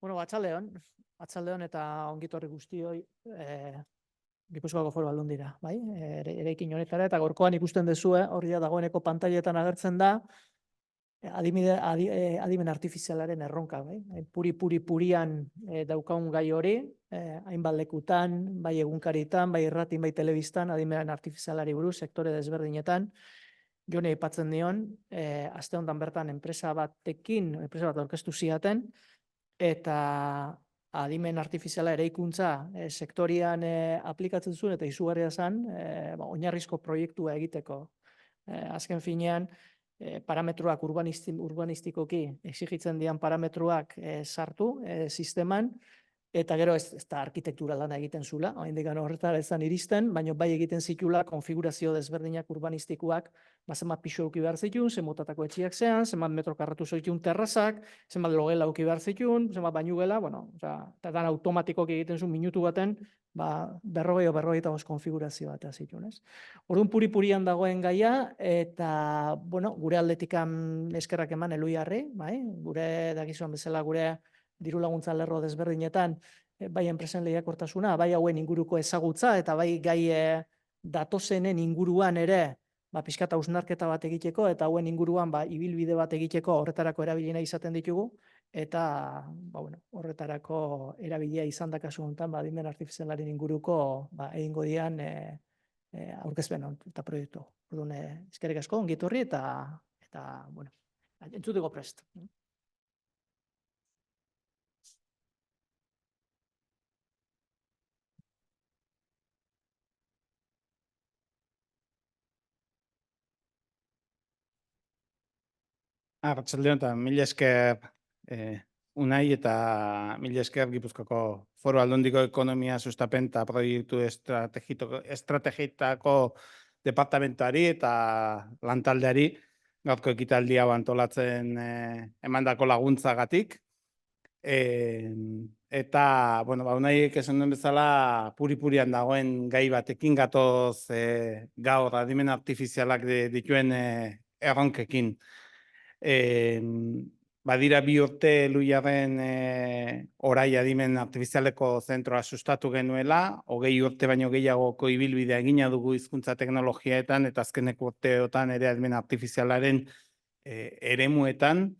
Bueno, atxaldeon eta ongitorri guztioi Gipuzkoako Foru Aldundira, bai? Eraikin honetara eta gaurkoan ikusten duzue, hori da dagoeneko pantailetan agertzen da, adimen artifizialaren erronka, bai? Purian daukagun gai hori, hainbat lekutan, bai egunkaritan, bai irratin, bai telebistan, adimen artifizialari buruz, sektore desberdinetan, jone aipatzen dion, aste honetan bertan enpresa bat aurkeztu ziaten, eta adimen artifiziala eraikuntza sektorian aplikatzen zuen eta izugarria zen oinarrizko proiektua egiteko. Azken finean, parametroak urbanistikoki exigitzen dian parametroak sartu sisteman, eta gero ez da arkitektura lana egiten zula, oraindik horretara ez iristen, baina bai egiten zitula konfigurazio desberdinak urbanistikoak, zenbat pisu eduki behar zituen, zenbat etxeak zean, zenbat metro karratu zituen terrazak, zenbat logela eduki behar zituen, zenbat bainugela, eta dan automatikoki egiten zuen minutu baten, 40-45 konfigurazio bat zituen, ez? Orduan purian dagoen gaia, eta, gure aldetikan eskerrak eman Eluiarri, bai? Gure dakizuan bezala gure diru laguntza lerro desberdinetan, bai enpresen lehiakortasuna, bai hauen inguruko ezagutza, eta bai gai datozenen inguruan ere, pixkat hausnarketa bat egiteko, eta hauen inguruan ibilbide bat egiteko horretarako erabilina izaten ditugu, eta horretarako erabilia izan da kasu honetan, adimen artifizialaren inguruko egingo dian aurkezpen eta proiektu. Orduan, eskerrik asko, ongi etorri, eta entzuteko prest. Arratsaldeon eta mila esker Unai eta mila esker Gipuzkoako Foru Aldundiko Ekonomia Sustapen eta Proiektu Estrategitako departamentuari eta lantaldeari gaurko ekitaldi hau antolatzen emandako laguntzagatik. Eta, Unaiek esan duen bezala purian dagoen gai batekin gatoz gaur adimen artifizialak dituen erronkekin. Badira 2 urte Eluiarren orai adimen artifizialeko zentroa sustatu genuela, 20 urte baino gehiagoko ibilbidea egina dugu hizkuntza teknologiaetan eta azkeneko urteotan ere adimen artifizialaren eremuetan.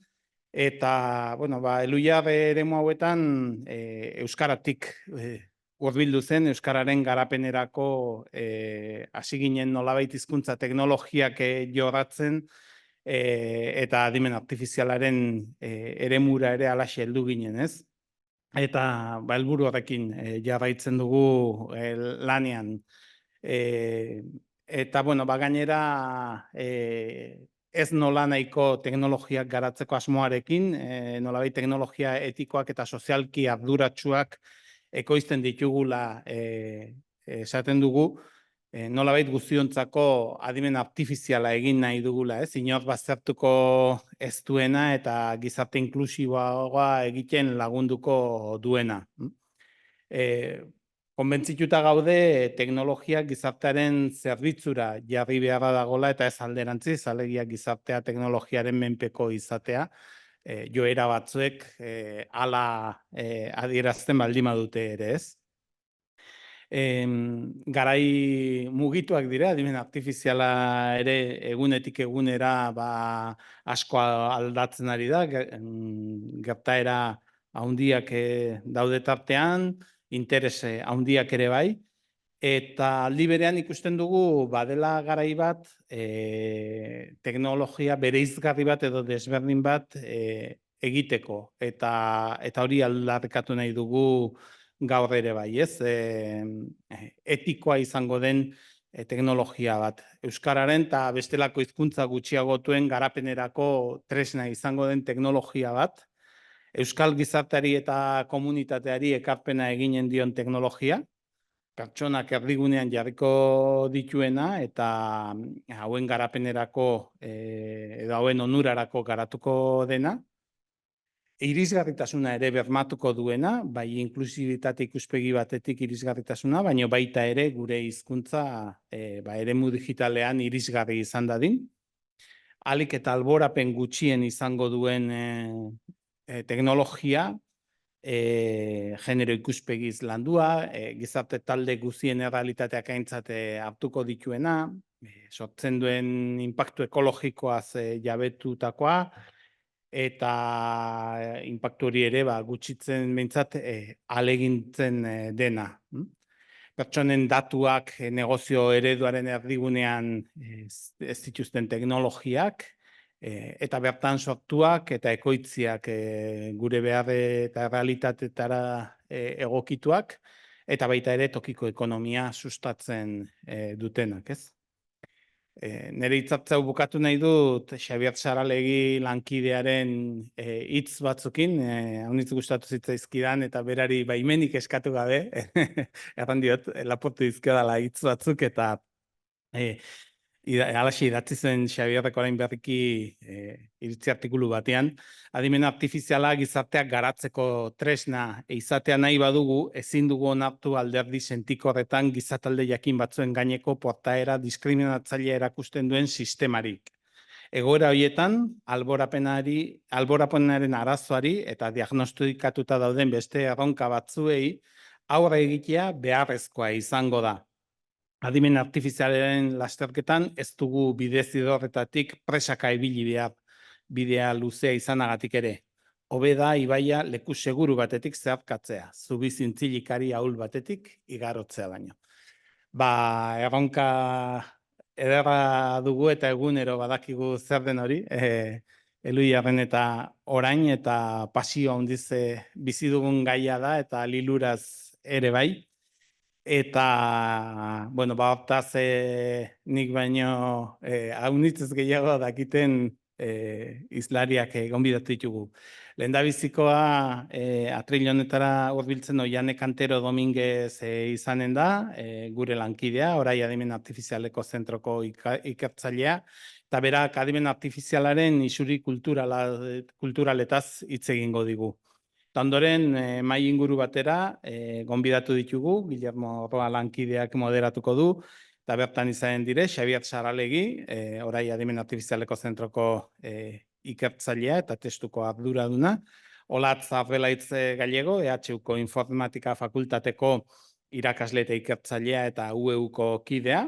Eta, Eluiar eremu hauetan euskaratik hurbildu zen, euskararen garapenerako hasi ginen nolabait hizkuntza teknologiak jorratzen, eta adimen artifizialaren eremura ere halaxe heldu ginen, ez? Eta helburu horrekin jarraitzen dugu lanean. Eta, gainera ez nolanahiko teknologiak garatzeko asmoarekin, nolabait teknologia etikoak eta sozialki arduratsuak ekoizten ditugula esaten dugu, nolabait guztiontzako adimen artifiziala egin nahi dugula, ez? Inor baztertuko ez duena eta gizarte inklusiboagoa egiten lagunduko duena. Konbentzituta gaude teknologiak gizartearen zerbitzura jarri beharra dagola eta ez alderantziz, alegia gizartea teknologiaren menpeko izatea, joera batzuek hala adierazten baldin badute ere, ez? Garai mugituak dira, adimen artifiziala ere egunetik egunera asko aldatzen ari da, gertaera handiak daude tartean, interes handiak ere bai, eta aldi berean ikusten dugu badela garai bat teknologia bereizgarri bat edo desberdin bat egiteko, eta hori aldarrikatu nahi dugu gaur ere bai, ez? Etikoa izango den teknologia bat. Euskararen eta bestelako hizkuntza gutxiagotuen garapenerako tresna izango den teknologia bat. Euskal gizarteari eta komunitateari ekarpena eginen dion teknologia. Pertsonak erdigunean jarriko dituena eta hauen garapenerako edo hauen onurarako garatuko dena. Irisgarritasuna ere bermatuko duena, bai inklusibitate ikuspegi batetik irisgarritasuna, baina baita ere gure hizkuntza eremu digitalean irisgarri izan dadin. Ahalik eta alborapen gutxien izango duen teknologia, genero ikuspegiz landua, gizarte talde guzien errealitateak aintzat hartuko dituena, sortzen duen inpaktu ekologikoaz jabetutakoa, eta inpaktu hori ere gutxitzen behintzat ahalegintzen dena. Pertsonen datuak negozio ereduaren erdigunean ez dituzten teknologiak, eta bertan sortuak eta ekoitziak gure behar eta realitatetara egokituak, eta baita ere tokiko ekonomia sustatzen dutenak, ez? Nire hitzartzau bukatu nahi dut Xabier Saralegi lankidearen hitz batzukin, haunitz gustatu zitzaizkidan eta berari baimenik eskatu gabe, erran diot, laportu dizkiodala hitz batzuk eta alaxe idatzi zen Xabierrek orain berriki iritzi artikulu batean, adimen artifiziala gizarteak garatzeko tresna izatea nahi badugu, ezin dugu onartu alderdi sentikorretan gizatalde jakin batzuen gaineko portaera diskriminatzailea erakusten duen sistemarik. Egoera horietan, alborapenaren arazoari eta diagnostikatuta dauden beste erronka batzuei aurre egitea beharrezkoa izango da. Adimen artifizialaren lasterketan ez dugu bidezidorretatik presaka ibili behar, bidea luzea izanagatik ere. Hobe da ibaia leku seguru batetik zeharkatzea, zubi zintzilikari ahul batetik igarotzea baino. Erronka ederra dugu eta egunero badakigu zer den hori, Eluiarren eta orain eta pasio handiz bizi dugun gaia da eta liluraz ere bai. Eta, hortaz nik baino haunitzez gehiago dakiten izlariak gonbidatu ditugu. Lehendabizikoa atril honetara hurbiltzen Oiane Kantero Dominguez izanen da, gure lankidea, orai adimen artifizialeko zentroko ikertzailea, eta berak adimen artifizialaren isuri kulturaletaz hitz egingo digu. Ondoren, mahai inguru batera, gonbidatu ditugu, Guillermo Roa lankideak moderatuko du, eta bertan izanen dire, Xabier Saralegi, orai adimen artifizialeko zentroko ikertzailea eta testuko arduraduna, Olatz Arbelaitz Gallego, EHUko Informatika Fakultateko irakasle eta ikertzailea eta UEUko kidea,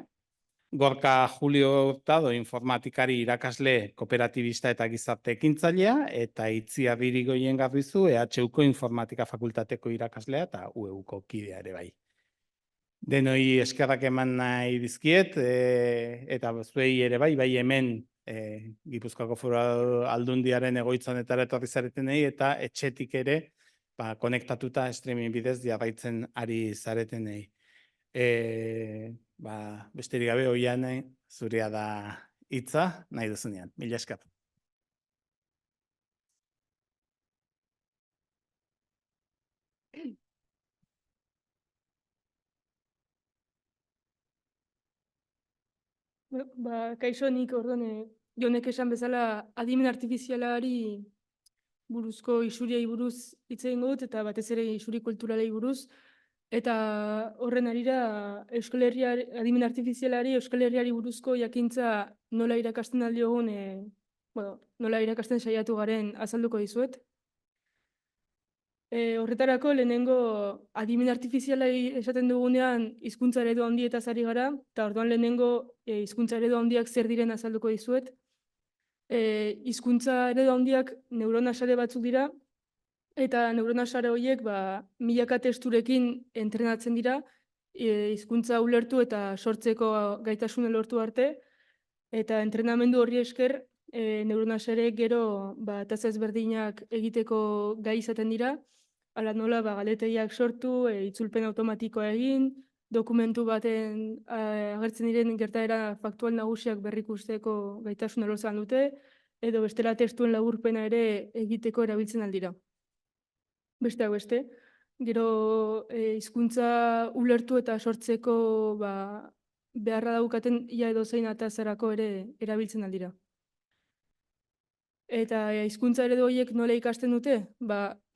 Gorka Julio Hurtado informatikari irakasle kooperatibista eta gizarte ekintzailea, eta Itziar Irigoyen Garbizu, EHUko Informatika Fakultateko irakaslea eta UEUko kidea ere bai. Denoi eskerrak eman nahi dizkiet, eta zuei ere bai hemen Gipuzkoako Foru Aldundiaren egoitzanetara etorri zaretenei, eta etxetik ere konektatuta streaming bidez jarraitzen ari zaretenei. Besterik gabe, Oiane, zurea da hitza, nahi duzunean. Mila esker. Kaixo, nik orduan, Jonek esan bezala adimen artifizialari buruzko isuriei buruz hitz egingo dut, eta batez ere isuri kulturalei buruz, eta horren arira adimen artifizialari Euskal Herriari buruzko jakintza nola irakasten aldiogun, nola irakasten saiatu garen azalduko dizuet. Horretarako lehenengo adimen artifizialai esaten dugunean hizkuntza eredu handietaz ari gara, eta orduan lehenengo hizkuntza eredu handiak zer diren azalduko dizuet. Hizkuntza eredu handiak neurona sare batzuk dira, eta neurona sare horiek milaka testurekin entrenatzen dira, hizkuntza ulertu eta sortzeko gaitasuna lortu arte, eta entrenamendu horri esker neurona sare gero tasa ezberdinak egiteko gai izaten dira, ala nola galetegiak sortu, itzulpen automatikoa egin, dokumentu baten agertzen diren gertaera faktual nagusiak berrikusteko gaitasuna lortzen dute, edo bestela testuen laburpena ere egiteko erabiltzen aldira. Besteak beste, gero hizkuntza ulertu eta sortzeko beharra daukaten ia edozein atazarako ere erabiltzen aldira. Eta hizkuntza eredu horiek nola ikasten dute?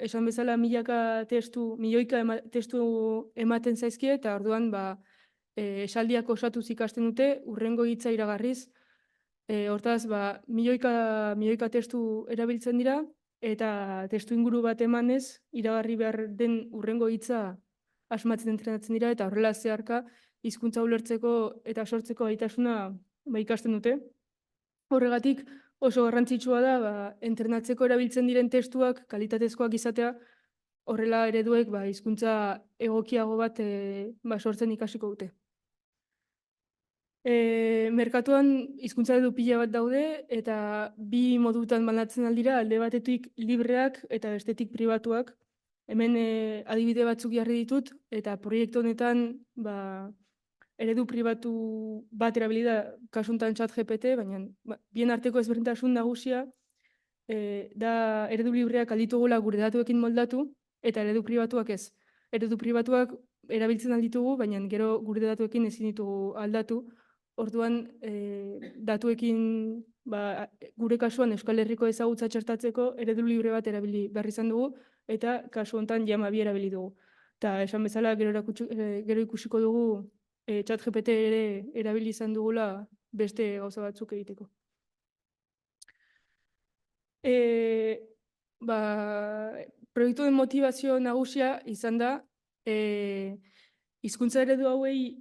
Esan bezala milioika testu ematen zaizkie, eta orduan esaldiak osatuz ikasten dute, hurrengo hitza iragarriz. Hortaz, milioika testu erabiltzen dira, eta testu inguru bat emanez, iragarri behar den hurrengo hitza asmatzen entrenatzen dira, eta horrela zeharka hizkuntza ulertzeko eta sortzeko gaitasuna ikasten dute. Horregatik oso garrantzitsua da entrenatzeko erabiltzen diren testuak kalitatezkoak izatea, horrela ereduek hizkuntza egokiago bat sortzen ikasiko dute. Merkatuan hizkuntza eredu pila bat daude, eta bi modutan banatzen aldira, alde batetik libreak eta bestetik pribatuak. Hemen adibide batzuk jarri ditut, eta proiektu honetan eredu pribatu bat erabili da, kasuntan ChatGPT, baina bien arteko ezberdintasun nagusia da eredu libreak alditugula gure datuekin moldatu, eta eredu pribatuak ez. Eredu pribatuak erabiltzen alditugu, baina gero gure datuekin ezin ditugu aldatu. Orduan, datuekin, gure kasuan Euskal Herriko ezagutza txertatzeko eredu libre bat erabili behar izan dugu, eta kasu honetan Llama 2 erabili dugu. Eta esan bezala, gero ikusiko dugu ChatGPT ere erabili izan dugula beste gauza batzuk egiteko. Proiektuen motivazio nagusia izan da, hizkuntza eredu hauei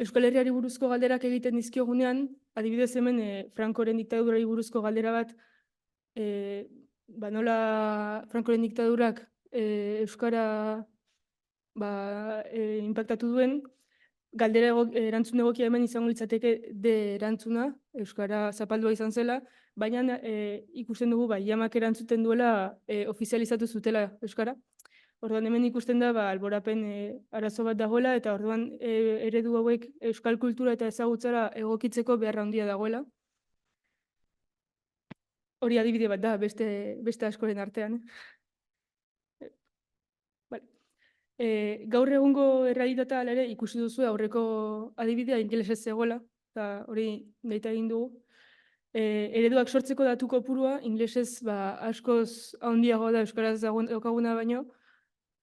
Euskal Herriari buruzko galderak egiten dizkiogunean, adibidez hemen Francoren diktadurari buruzko galdera bat, nola Francoren diktadurak Euskara inpaktatu duen, galdera erantzun egokia hemen izango litzateke de erantzuna, Euskara zapaldua izan zela, baina ikusten dugu Llamak erantzuten duela ofizializatu zutela Euskara. Orduan hemen ikusten da alborapen arazo bat dagoela, eta orduan eredu hauek euskal kultura eta ezagutzara egokitzeko beharra handia dagoela. Hori adibide bat da, beste askoren artean. Gaur egungo errealitatea ere ikusi duzu aurreko adibidea ingelesez zegoela, eta hori baita egin dugu. Ereduak sortzeko datu kopurua ingelesez askoz handiagoa da euskaraz daukaguna baino,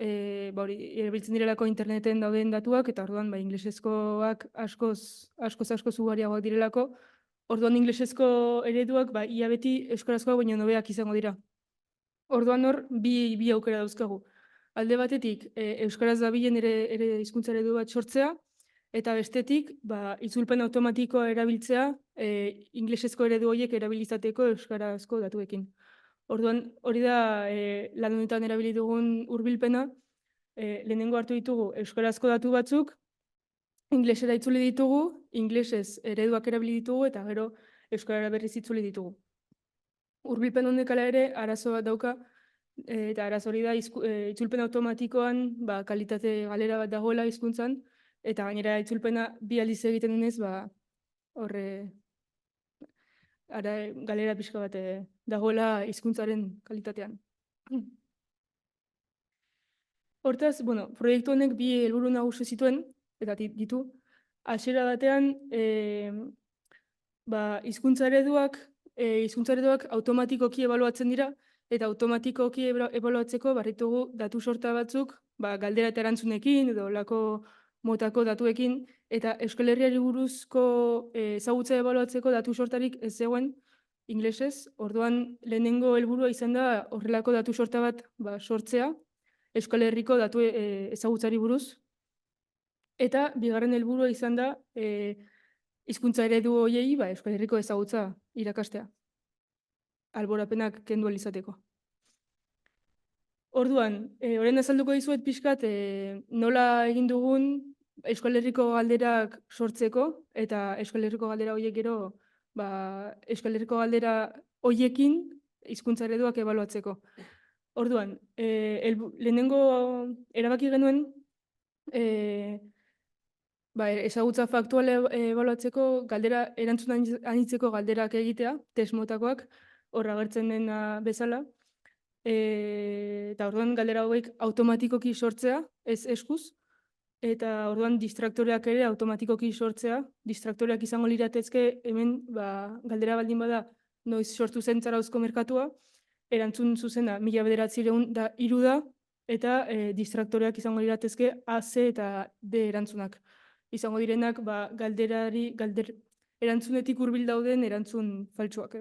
erabiltzen direlako interneten dauden datuak, eta orduan inglesezkoak askoz ugariagoak direlako. Orduan inglesezko ereduak ia beti euskarazkoak baino hobeak izango dira. Orduan hor bi aukera dauzkagu. Alde batetik euskaraz dabilen ere hizkuntza eredu bat sortzea, eta bestetik itzulpen automatikoa erabiltzea inglesezko eredu horiek erabilizateko euskarazko datuekin. Orduan, hori da lan honetan erabili dugun hurbilpena, lehenengo hartu ditugu euskarazko datu batzuk, inglesera itzuli ditugu, inglesez ereduak erabili ditugu, eta gero euskarara berriz itzuli ditugu. Hurbilpen honek ala ere arazo bat dauka, eta arazo hori da itzulpen automatikoan kalitate galera bat dagoela hizkuntzan, eta gainera itzulpena bi aldiz egiten denez, horre galera pixka bat dagoela hizkuntzaren kalitatean. Hortaz, proiektu honek bi helburu nagusi zituen, eta ditu, hasiera batean, hizkuntza ereduak automatikoki ebaluatzen dira, eta automatikoki ebaluatzeko barritugu datu sorta batzuk, galdera eta erantzunekin, edo olako motako datuekin, eta Euskal Herriari buruzko ezagutza ebaluatzeko datu sortarik ez zegoen inglesez. Orduan lehenengo helburua izan da horrelako datu sorta bat sortzea Euskal Herriko datu ezagutzari buruz. Eta bigarren helburua izan da hizkuntza eredu horiei Euskal Herriko ezagutza irakastea. Alborapenak kendu ahal izateko. Orduan, orain azalduko dizuet pixkat nola egin dugun Euskal Herriko galderak sortzeko, eta Euskal Herriko galdera horiek gero Euskal Herriko galdera horiekin hizkuntza ereduak ebaluatzeko. Orduan, lehenengo erabaki genuen ezagutza faktual ebaluatzeko galdera erantzun anitzeko galderak egitea, test motakoak, hor agertzen dena bezala. Eta orduan galdera hauek automatikoki sortzea, ez eskuz, eta orduan distraktoreak ere automatikoki sortzea. Distraktoreak izango liratezke hemen galdera baldin bada noiz sortu zen Zarauzko merkatua, erantzun zuzena 1903 da, eta distraktoreak izango liratezke A, C eta D erantzunak. Izango direnak erantzunetik hurbil dauden erantzun faltsuak.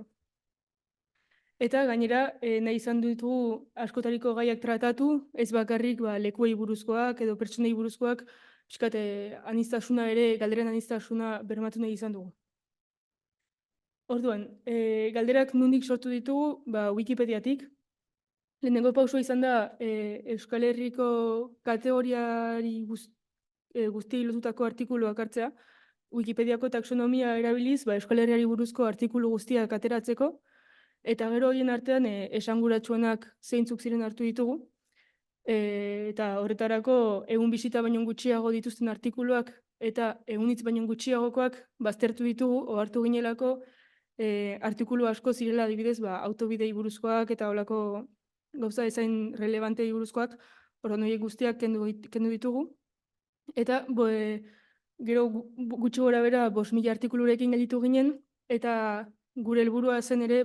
Eta gainera, nahi izan ditugu askotariko gaiak tratatu, ez bakarrik lekuei buruzkoak edo pertsonei buruzkoak, pixkat aniztasuna ere, galderen aniztasuna bermatu nahi izan dugu. Orduan, galderak nondik sortu ditugu, Wikipediatik. Lehenengo pausua izan da, Euskal Herriko kategoriari guztiei lotutako artikuluak hartzea, Wikipediako taxonomia erabiliz, Euskal Herriari buruzko artikulu guztiak ateratzeko, eta gero horien artean esanguratsuenak zeintzuk ziren hartu ditugu, eta horretarako egun bisita baino gutxiago dituzten artikuluak eta egunitz baino gutxiagokoak baztertu ditugu, ohartu ginelako artikulu asko zirela adibidez autobidei buruzkoak eta holako gauza ezain relevantei buruzkoak, orduan horiek guztiak kendu ditugu. Eta gero gutxi gora bera 5.000 artikulurekin gelditu ginen, eta gure helburua zen ere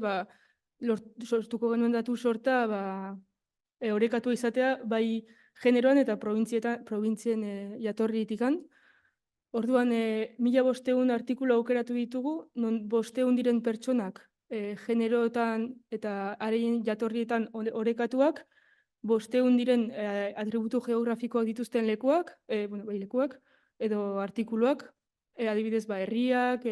sortuko genuen datu sorta orekatu izatea, bai generoan eta probintzien jatorritikan. Orduan, 1.500 artikulu aukeratu ditugu, non 500 diren pertsonak generoetan eta hareien jatorrietan orekatuak, 500 diren atributu geografikoak dituzten lekuak, lekuak edo artikuluak, adibidez herriak,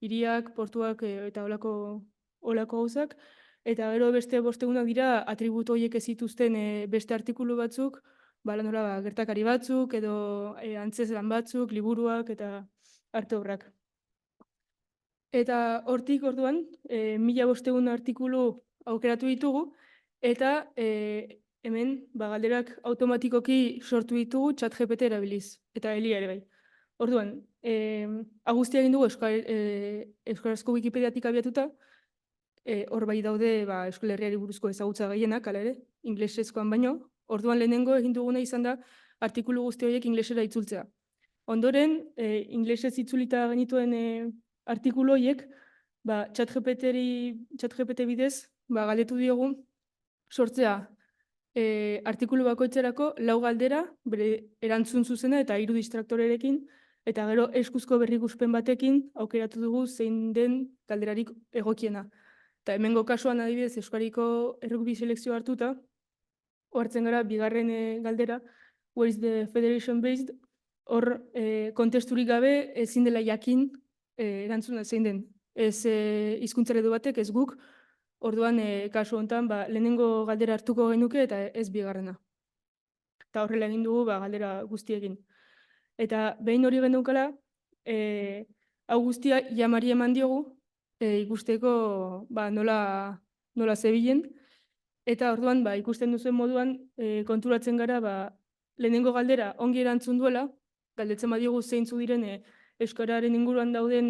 hiriak, portuak eta holako gauzak, eta gero beste 500 dira atributu horiek ez zituzten beste artikulu batzuk, gertakari batzuk edo antzezlan batzuk, liburuak eta arte obrak. Eta hortik orduan, 1.500 artikulu aukeratu ditugu, eta hemen galderak automatikoki sortu ditugu ChatGPT erabiliz, eta Elia ere bai. Orduan, guztia egin dugu euskarazko Wikipediatik abiatuta, hor bai daude Euskal Herriari buruzko ezagutza gehienak, hala ere, inglesezkoan baino. Orduan lehenengo egin duguna izan da artikulu guzti horiek inglesera itzultzea. Ondoren, inglesez itzulita genituen artikulu horiek, ChatGPT bidez, galdetu diogu sortzea artikulu bakoitzerako 4 galdera, bere erantzun zuzena eta 3 distraktorerekin, eta gero eskuzko berrikuspen batekin aukeratu dugu zein den galderarik egokiena. Eta hemengo kasuan adibidez Euskariko errugbi selekzio hartuta, ohartzen gara bigarren galdera, where is the federation based, hor kontesturik gabe ezin dela jakin erantzuna zein den. Ez hizkuntza eredu batek, ez guk, orduan kasu honetan lehenengo galdera hartuko genuke eta ez bigarrena. Eta horrela egin dugu galdera guztiekin. Eta behin hori geneukala, hau guztia jamari eman diogu, ikusteko nola zebilen, eta orduan ikusten duzuen moduan konturatzen gara lehenengo galdera ongi erantzun duela, galdetzen badiogu zeintzu diren euskararen inguruan dauden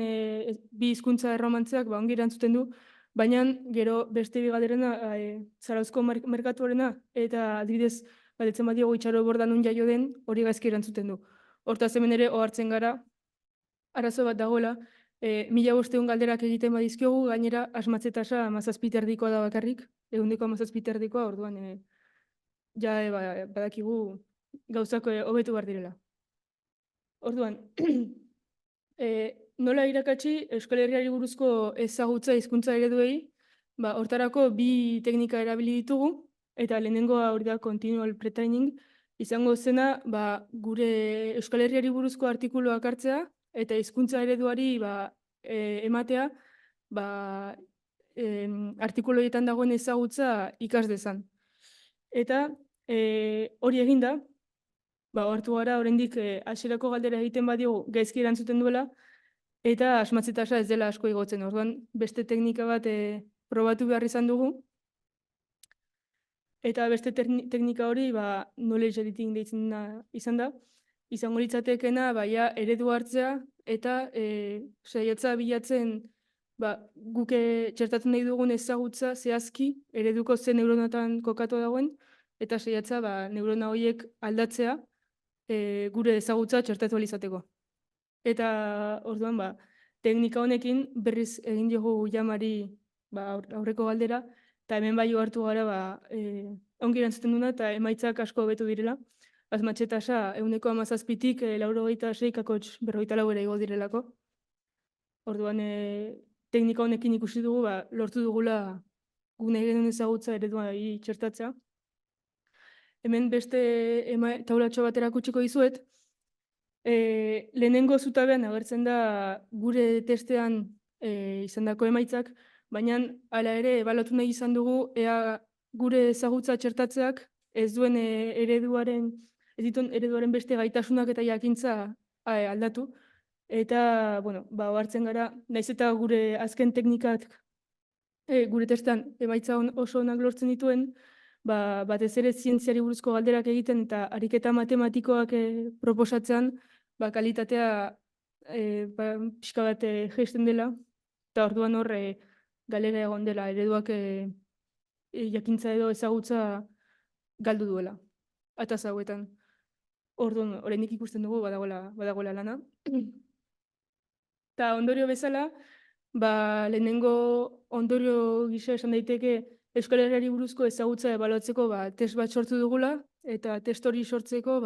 bi hizkuntza erromantzeak ongi erantzuten du, baina gero beste bi galderena Zarauzko merkatuarena eta adibidez galdetzen badiogu Itxaro Borda non jaio den, hori gaizki erantzuten du. Hortaz hemen ere ohartzen gara arazo bat dagoela, 1.500 galderak egiten badizkiogu, gainera asmatze tasa 17%koa da bakarrik, 17%koa, orduan badakigu gauzak hobetu behar direla. Orduan, nola irakatsi Euskal Herriari buruzko ezagutza hizkuntza ereduei, hortarako 2 teknika erabili ditugu, eta lehenengoa hori da continual pretraining, izango zena gure Euskal Herriari buruzko artikuluak hartzea, eta hizkuntza ereduari ematea artikuluetan dagoen ezagutza ikas dezan. Eta hori eginda, ohartu gara oraindik hasierako galdera egiten badiogu gaizki erantzuten duela, eta asmatze tasa ez dela asko igotzen. Orduan beste teknika bat probatu behar izan dugu. Eta beste teknika hori knowledge editing deitzen izan da. Izango litzatekeena eredu hartzea eta saiatza bilatzen guk txertatu nahi dugun ezagutza zehazki ereduko zen neuronatan kokatu dagoen, eta saiatza neurona horiek aldatzea gure ezagutza txertatu ahal izateko. Eta orduan teknika honekin berriz egin diogu jamari aurreko galdera, eta hemen bai hartu gara ongi erantzuten duna eta emaitzak asko hobetu direla. Asmatze tasa 17%tik 96,44 igo direlako. Orduan teknika honekin ikusi dugu lortu dugula gune genuen ezagutza ereduari txertatzea. Hemen beste taulatxo bat erakutsiko dizuet. Lehenengo zutabean agertzen da gure testean izandako emaitzak, baina hala ere ebaluatu nahi izan dugu ea gure ezagutza txertatzeak ez dituen ereduaren beste gaitasunak eta jakintza aldatu. Eta, hartzen gara, naiz eta gure azken teknikak gure testean emaitza oso onak lortzen dituen, batez ere zientziari buruzko galderak egiten eta ariketa matematikoak proposatzean, kalitatea pixka bat jaisten dela, eta orduan hor galera egon dela, ereduak jakintza edo ezagutza galdu duela, ataz hauetan. Orduan, oraindik ikusten dugu badagoela lana. Eta ondorio bezala, lehenengo ondorio gisa esan daiteke Euskal Herriari buruzko ezagutza ebaluatzeko test bat sortu dugula, eta test hori sortzeko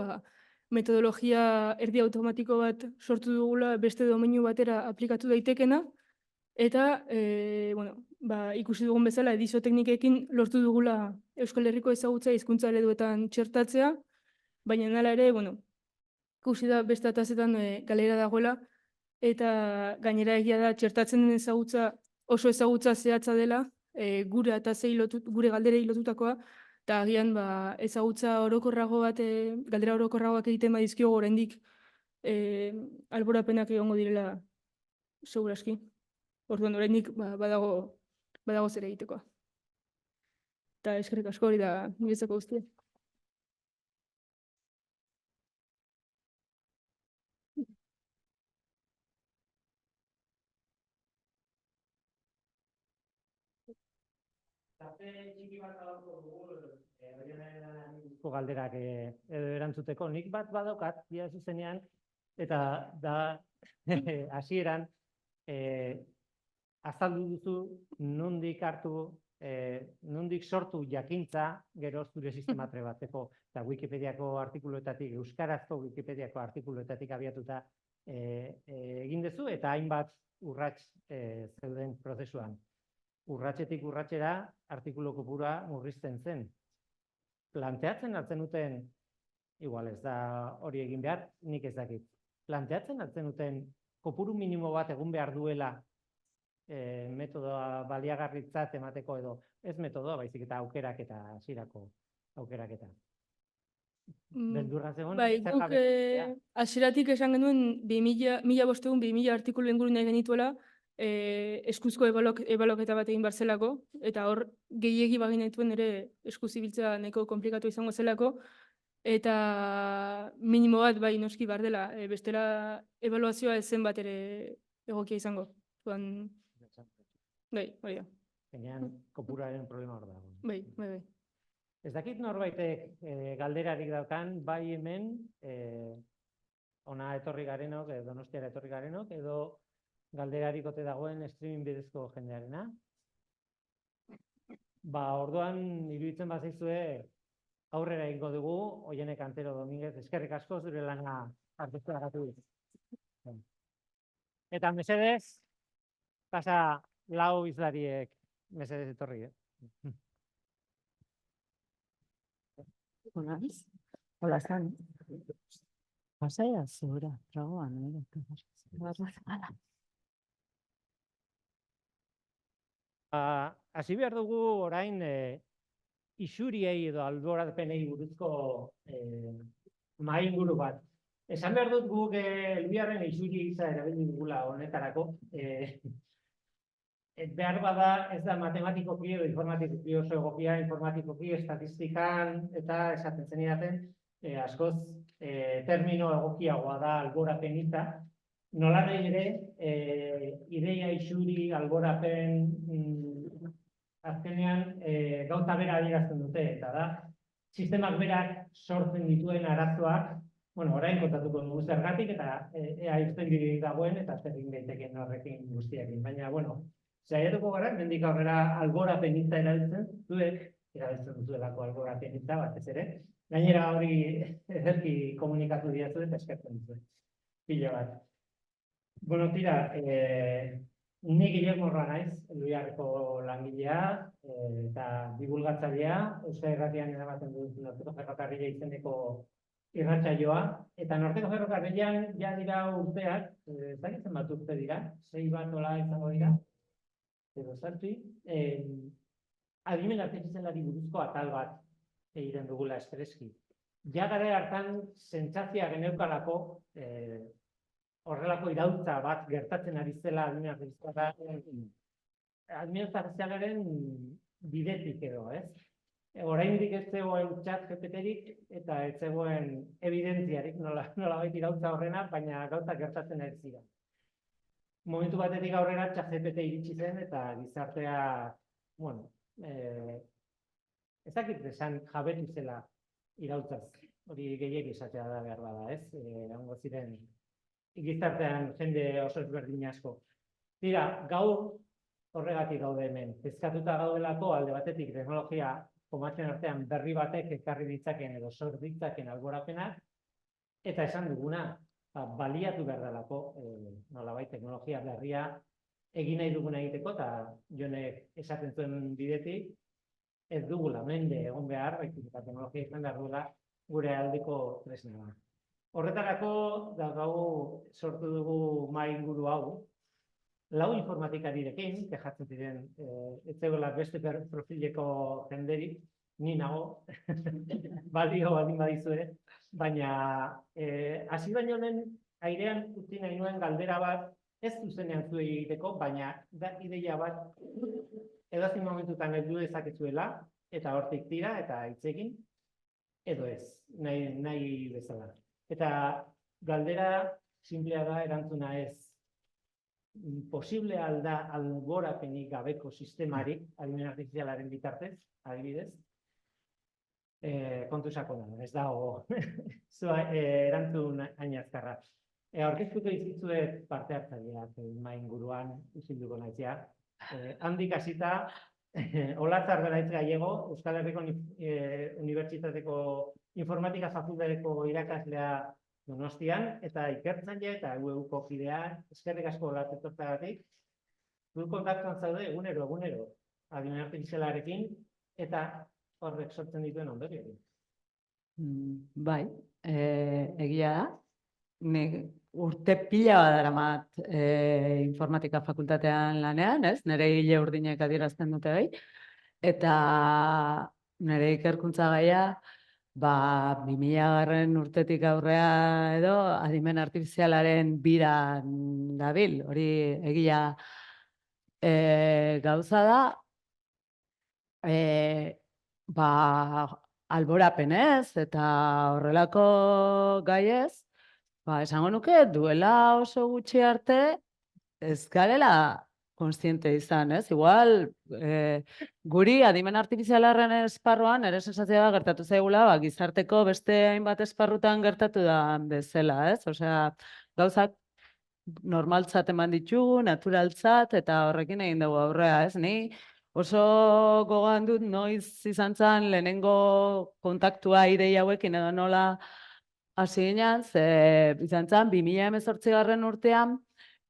metodologia erdi automatiko bat sortu dugula beste domeinu batera aplikatu daitekena, eta ikusi dugun bezala edizio teknikekin lortu dugula Euskal Herriko ezagutza hizkuntza ereduetan txertatzea, baina hala ere, ikusi da beste atazetan galera dagoela, eta gainera egia da txertatzen den ezagutza oso ezagutza zehatza dela, gure galderei lotutakoa, eta agian ezagutza orokorrago bat, galdera orokorragoak egiten badizkiogu oraindik alborapenak egongo direla seguraski. Orduan oraindik badago zer egitekoa. Eta eskerrik asko hori da niretzako guztia. Galderak erantzuteko. Nik bat badaukat, dia zuzenean, eta da hasieran azaldu duzu nondik hartu, nondik sortu jakintza gero zure sistema trebatzeko, eta Wikipediako artikuluetatik, euskarazko Wikipediako artikuluetatik abiatuta egin duzu, eta hainbat urrats zeuden prozesuan. Urratsetik urratsera artikulu kopurua murrizten zen. Planteatzen hartzen duten, igual ez da hori egin behar, nik ez dakit. Planteatzen hartzen duten kopuru minimo bat egun behar duela metodoa baliagarritzat emateko edo ez metodoa, baizik eta aukeraketa, hasierako aukeraketa. Beldurra zegoen? Guk hasieratik esan genuen 1500-2000 artikulu inguru nahi genituela, eskuzko ebaluaketa bat egin barzelako, eta hor gehiegi bagin dituen ere eskuz ibiltzea nahiko komplikatu izango zelako, eta minimo bat noski bar dela, bestela ebaluazioa ezen bat ere egokia izango. Hori da. Gainean kopuraren problema hor dago. Bai. Ez dakit norbaitek galderarik daukan, bai hemen ona etorri garenok, Donostiara etorri garenok, edo galderarik ote dagoen streaming bidezko jendearena. Orduan, iruditzen bazaizue, aurrera egingo dugu, Oiene Cantero Domínguez, eskerrik asko zure lana hartuzuagatu. Eta mesedez, pasa lau izlariek mesedez etorri. Hola, San. Pasaya, zura, tragoan, Hasi behar dugu orain isuriei edo alborapenei buruzko mahai inguru bat. Esan behar dut guk Elbiarren isuri gisa erabili dugula honetarako. Behar bada ez da matematikoki edo informatikoki oso egokia, informatikoki, estatistikan eta esaten zenidaten askoz termino egokiagoa da alborapenita. Nolanahi ere, ideia isuri, alborapen, azkenean gauza bera adierazten dute, eta da, sistemak berak sortzen dituen arazoak, orain kontatuko dugu zergatik, eta ea irtenbide dagoen, eta zer egin daiteken horrekin guztiakin. Baina, saiatuko gara, mendik aurrera alborapenitza erabiltzen, zuek erabiltzen duzuelako alborapenitza batez ere. Gainera hori ederki komunikatu diazu eta eskertzen duzu. Pila bat. Tira, Ni Guillermo Roa naiz, Elhuyarreko langilea eta divulgatzailea, Euskal Herratian eramaten dut Norteko Ferrokarrila izeneko irratsaioa, eta Norteko Ferrokarrilan ja dira urteak, ez dakit zenbat urte dira, 6 bat nola izango dira, edo 7, adimen artifizialari buruzko atal bat egiten dugula espreski. Ja gara hartan sentsazioa geneukalako horrelako iraultza bat gertatzen ari zela administrazioaren bidetik edo, ez? Oraindik ez zegoen chat GPT-rik eta ez zegoen evidentziarik nolabait iraultza horrena, baina gauza gertatzen ari ziren. Momentu batetik aurrera chat GPT iritsi zen eta gizartea, bueno, ez dakit esan jabetu zela iraultzaz. Hori gehiegi esatea da behar bada, ez? Egongo ziren gizartean jende oso ezberdin asko. Dira, gaur horregatik gaude hemen. Kezkatuta gaudelako alde batetik teknologia komatzen artean berri batek ekarri ditzaken edo sor ditzaken alborapenak, eta esan duguna, baliatu behar delako nolabait teknologia berria egin nahi duguna egiteko, eta Jonek esaten zuen bidetik, ez dugula mende egon behar, eta teknologia izan behar duela gure aldeko tresna. Horretarako, gau sortu dugu mahai inguru hau, 4 informatikarekin, kejatzen ziren, ez zegoela beste profileko jenderik, ni nago, balio baldin badizue, baina hasi baino honen airean utzi nahi nuen galdera bat, ez zuzenean zuei egiteko, baina da ideia bat, edozein momentutan heldu dezakezuela, eta hortik tira, eta hitz egin, edo ez, nahi bezala. Eta galdera simplea da, erantzuna ez. Posible alda alborapenik gabeko sistemarik, adimen artifizialaren bitartez, adibidez, kontu sakona, ez dago erantzun hain azkarra. Aurkeztuko dizkizuet parte hartzaileak mahai inguruan isilduko naizea. Handik hasita, Olatz Arbelaitz Gallego, Euskal Herriko Unibertsitateko Informatika Fakultateko irakaslea Donostian, eta ikertzaile eta UEUko kidea, eskerrik asko Olatz etortzeagatik. Zu kontaktuan zaude egunero, adimen artifizialarekin, eta horrek sortzen dituen ondorioekin. Bai, egia da. Urte pila bat daramat informatika fakultatean lanean, ez? Nire hile urdinek adierazten dute bai. Eta nire ikerkuntza gaia, 2000 urtetik aurrea edo adimen artifizialaren biran dabil. Hori egia gauza da, alborapenez eta horrelako gaiez, esango nuke duela oso gutxi arte ez garela konstiente izan, ez? Igual, guri adimen artifizialaren esparruan, ere sensazioa gertatu zaigula, gizarteko beste hainbat esparrutan gertatu da bezala, ez? Osea, gauzak normaltzat eman ditugu, naturaltzat, eta horrekin egin dugu aurrea, ez? Ni oso gogoan dut noiz izan zen lehenengo kontaktua ideia hauekin edo nola hasi ginen, izan zen 2018 urtean,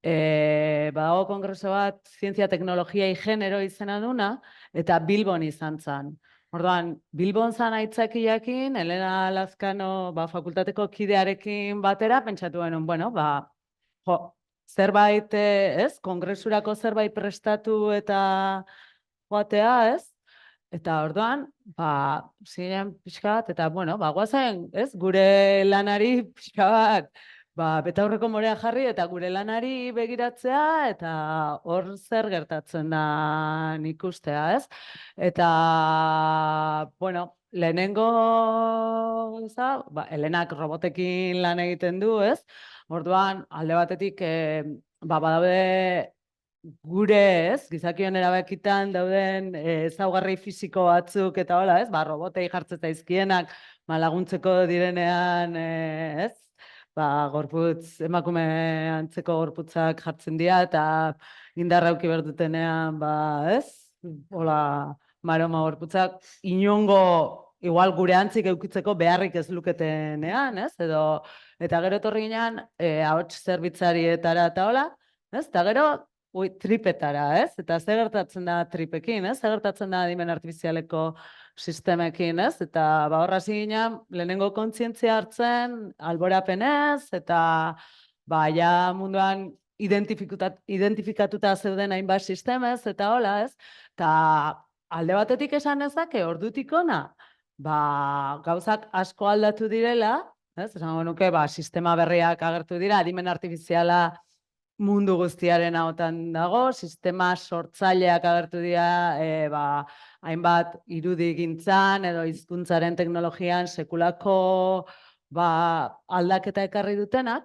badago kongreso bat zientzia, teknologia y genero izena duna, eta Bilbon izan zen. Orduan, Bilbon zan aitzakiakin, Elena Lazkano fakultateko kidearekin batera, pentsatu genuen, bueno, zerbait, ez, kongresurako zerbait prestatu eta joatea, ez? Eta orduan, ziren pixka bat, eta, bueno, guazen, ez, gure lanari pixka bat, betaurreko morea jarri eta gure lanari begiratzea eta hor zer gertatzen da ikustea, ez? Eta, bueno, lehenengo, Helenak robotekin lan egiten du, ez? Orduan, alde batetik, badaude gure, ez? Gizakioen erabakitan dauden ezaugarri fisiko batzuk eta hola, ez? Robotei jartzen zaizkienak laguntzeko direnean, ez? Gorputz, emakume antzeko gorputzak jartzen dira, eta indarra auki behar dutenean, ez? Hola, maroma gorputzak, inongo, igual gure antzik eukitzeko beharrik ez luketenean, ez? Eta gero etorri ginean, ahots zerbitzarietara eta hola, ez? Eta gero, tripetara, ez? Eta zer gertatzen da tripekin, ez? Zer gertatzen da adimen artifizialeko sistemekin, ez? Eta horra ginen, lehenengo kontzientzia hartzen, alborapenez, eta ja munduan identifikatuta zeuden hainbat sistemez, eta hola, ez? Eta alde batetik esan ezake, ordutik ona, gauzak asko aldatu direla, ez? Esango nuke, sistema berriak agertu dira, adimen artifiziala mundu guztiaren ahotan dago, sistema sortzaileak agertu dira, hainbat irudigintzan edo hizkuntzaren teknologian sekulako aldaketa ekarri dutenak,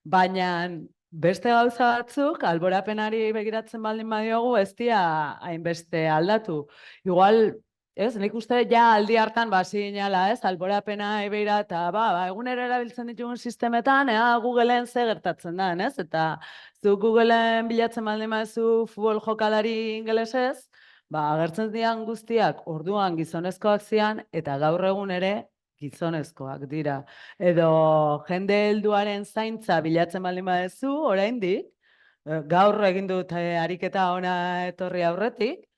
baina beste gauza batzuk, alborapenari begiratzen baldin badiogu, ez dira hainbeste aldatu. Igual, ez, nik uste aldi hartan zinela, ez, alborapena ebeira, eta egunero erabiltzen ditugun sistemetan, Googleen ze gertatzen da, ez, eta zu Googleen bilatzen baldin baduzu futbol jokalari ingelesez, agertzen dian guztiak orduan gizonezkoak zian, eta gaur egun ere gizonezkoak dira. Edo jende helduaren zaintza bilatzen baldin baduzu, oraindik, gaur egin dut ariketa ona etorri aurretik,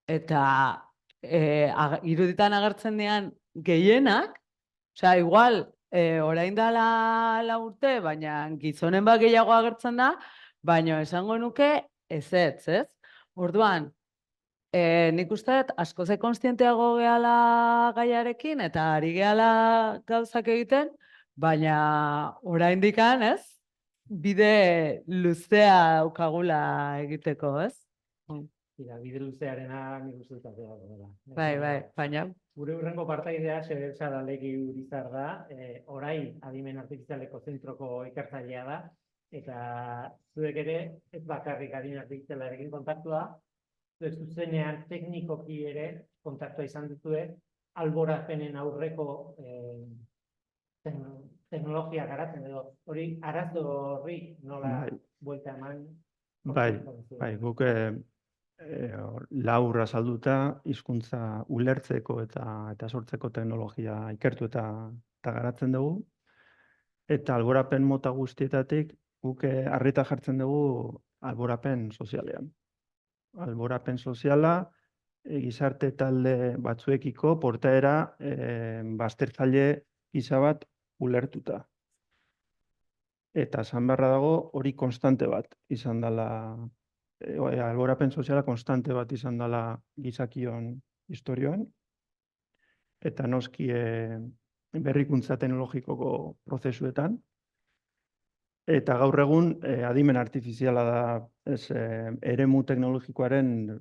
eta iruditan agertzen dian gehienak, igual, orain dela 4 urte, baina gizonen gehiago agertzen da, baina esango nuke ezetz, ez? Orduan, nik uste askoz kontzienteago gehala gaiarekin, eta ari gehala gauzak egiten, baina oraindik ez? Bide luzea daukagula egiteko, ez? Bide luzearena nik uste dut atzera dela. Baina. Gure hurrengo partaidea Xeber Alegi Urizar da, orain adimen artifizialeko zentroko ikertzailea da, eta zuek ere ez bakarrik adimen artifizialarekin kontaktua, zuek zuzenean teknikoki ere kontaktua izan duzue, alborapenen aurreko teknologia garatzen edo, hori arazo horri nola buelta eman? Guk laburra azalduta hizkuntza ulertzeko eta sortzeko teknologia ikertu eta garatzen dugu. Eta alborapen mota guztietatik guk arreta jartzen dugu alborapen sozialean. Alborapen soziala gizarte talde batzuekiko portaera baztertzaile gisa bat ulertuta. Eta esan beharra dago hori konstante bat izan dela, alborapen soziala konstante bat izan dela gizakion historioan, eta noski berrikuntza teknologikoko prozesuetan, eta gaur egun adimen artifiziala da eremu teknologikoaren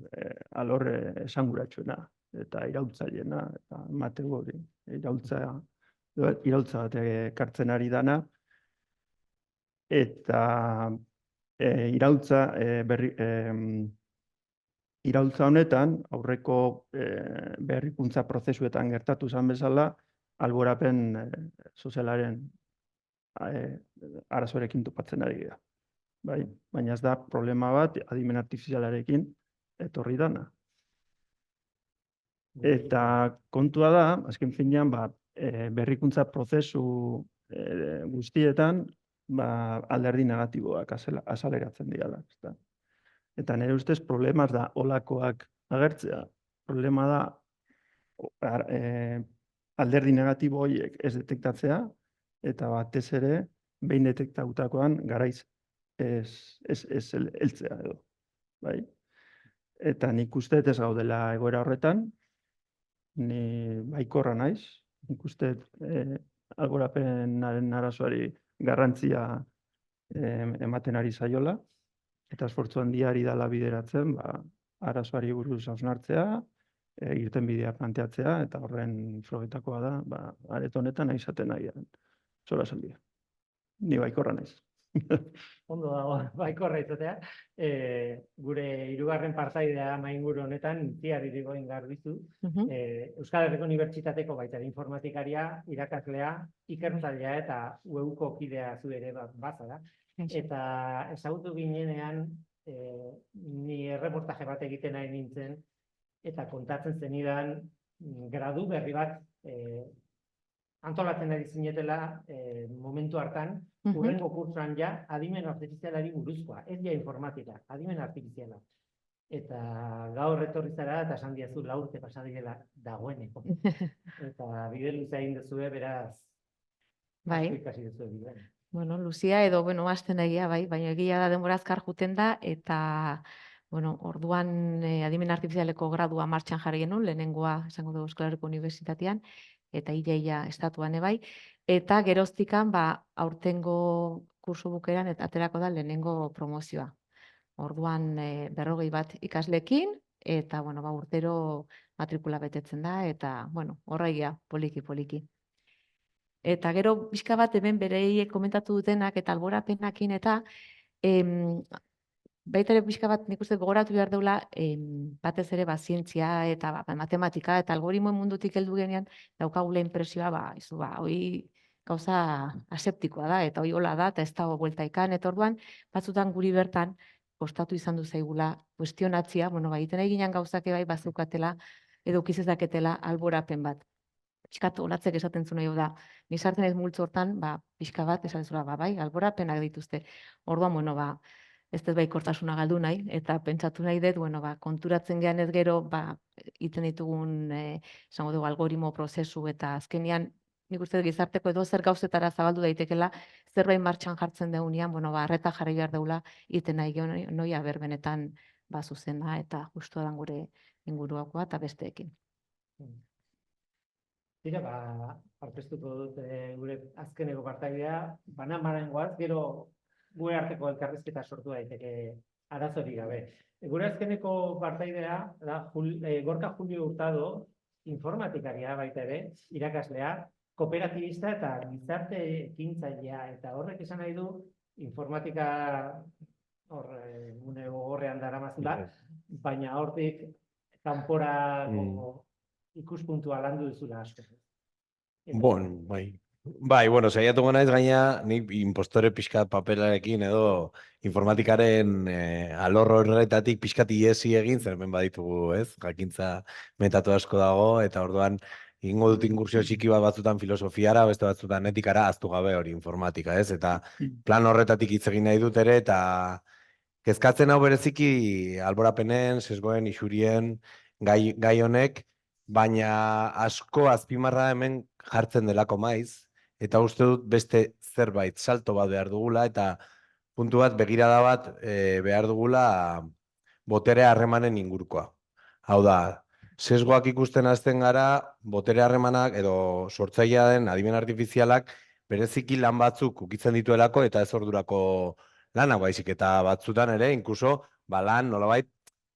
alor esanguratsuena, eta iraultzaileena, eta emateko hori, iraultza bat ekartzen ari dana, eta iraultza honetan, aurreko berrikuntza prozesuetan gertatu zen bezala, alborapen sozialaren arazoarekin topatzen ari dira. Baina ez da problema bat adimen artifizialarekin etorri dana. Eta kontua da, azken finean, berrikuntza prozesu guztietan alderdi negatiboak azaleratzen dira. Eta nire ustez problemaz da olakoak agertzea. Problema da alderdi negatibo horiek ez detektatzea, eta batez ere, behin detektautakoan garaiz ez heltzea edo. Eta nik uste ez gaudela egoera horretan, ni baikorra naiz, nik uste alborapenaren arazoari garrantzia ematen ari zaiola, eta esfortzu handiari dela bideratzen, arazoari buruz hausnartzea, irtenbidea planteatzea, eta horren frogetakoa da, areto honetan nahi izaten nahi. Zora esaldia. Ni baikorra naiz. Ondo dago, baikorra izatea. Gure 3. partaidea mainguru honetan, Itziar Irigoyen Garbizu, Euskal Herriko Unibertsitateko baita informatikaria, irakaslea, ikertzailea eta UEUko kidea zu ere bazara. Eta ezagutu ginenean, ni erreportaje bat egiten nahi nintzen, eta kontatzen zenidan gradu berri bat antolatzen ari zinetela momentu hartan, hurrengo kursoan ja adimen artifizialari buruzkoa, ez ja informatika, adimen artifiziala. Eta gaur etorri zara eta esan diazu 4 urte pasa direla dagoeneko. Eta bide luzea egin duzue, beraz, Bai. asko ikasi duzue bidean. Bueno, luzia edo, bueno, hasten egia, bai, baina egia da denbora azkar juten da, eta, bueno, orduan adimen artifizialeko gradua martxan jarri genuen, lehenengoa, esango dugu Euskal Herriko Unibertsitatean, eta ia estatuan ebai, eta geroztikan, aurtengo kursu bukeran, eta aterako da lehenengo promozioa. Orduan 41 ikaslekin, eta, bueno, urtero matrikula betetzen da, eta, bueno, horregia, poliki. Eta gero pixka bat hemen bereiek komentatu dutenak eta alborapenakin eta baita ere pixka bat nik uste gogoratu behar deula batez ere zientzia eta matematika eta algoritmoen mundutik heldu genean daukagula impresioa hoi gauza aseptikoa da eta hoi hola da eta ez dago bueltaikan eta orduan batzutan guri bertan kostatu izan du zaigula kuestionatzia, egiten eginan gauzak bai bazukatela edo kizezaketela alborapen bat. Pixkat olatzek esaten zuen nahi da, ni sartzen ez multzo hortan, pixka bat esaten zuen, bai, alborapenak dituzte. Orduan, ez dut baikortasuna galdu nahi, eta pentsatu nahi dut, konturatzen gehan ez gero, iten ditugun, esango dugu, algoritmo prozesu, eta azkenian, nik uste gizarteko edo zer gauzetara zabaldu daitekela, zerbait martxan jartzen deunean, arreta jarri behar deula, iten nahi noia berbenetan zuzena, eta justu dan gure inguruakoa eta besteekin. Tira, aurkeztuko dut gure azkeneko partaidea, banan goaz, gero gure arteko elkarrizketa sortu daiteke arazorik gabe. Gure azkeneko partaidea da Gorka Julio Hurtado, informatikaria baita ere, irakaslea, kooperatibista eta gizarte ekintzailea, eta horrek esan nahi du informatika gune gogorrean daramazula, baina hortik kanporako ikuspuntua landu duzula asko. Bai, saiatuko naiz gaina, nik impostore pixkat papelarekin edo informatikaren alor horretatik pixkat iesi egin, zer hemen baditugu, ez? Jakintza metatu asko dago, eta orduan egingo dut inkursio txiki bat batzutan filosofiara, beste batzutan etikara, ahaztu gabe hori informatika, ez? Eta plan horretatik hitz egin nahi dut ere, eta kezkatzen hau bereziki alborapenen, sesgoen, isurien, gai honek, baina asko azpimarra hemen jartzen delako maiz, eta uste dut beste zerbait salto bat behar dugula, eta puntu bat begirada bat behar dugula botere harremanen ingurukoa. Hau da, sesgoak ikusten hasten gara, botere harremanak edo sortzailea den adimen artifizialak bereziki lan batzuk ukitzen dituelako eta ez ordurako lanak baizik, eta batzutan ere, inkluso, lan nolabait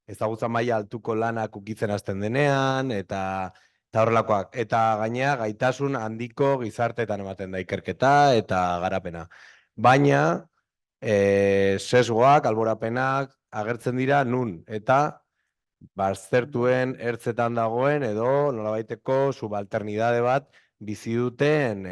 ezagutza maila altuko lanak ukitzen hasten denean, eta horrelakoak. Eta gainea, gaitasun handiko gizarteetan ematen da ikerketa eta garapena. Baina, sesgoak, alborapenak agertzen dira nun, eta baztertuen ertzetan dagoen edo nolabaiteko subalternidade bat bizi duten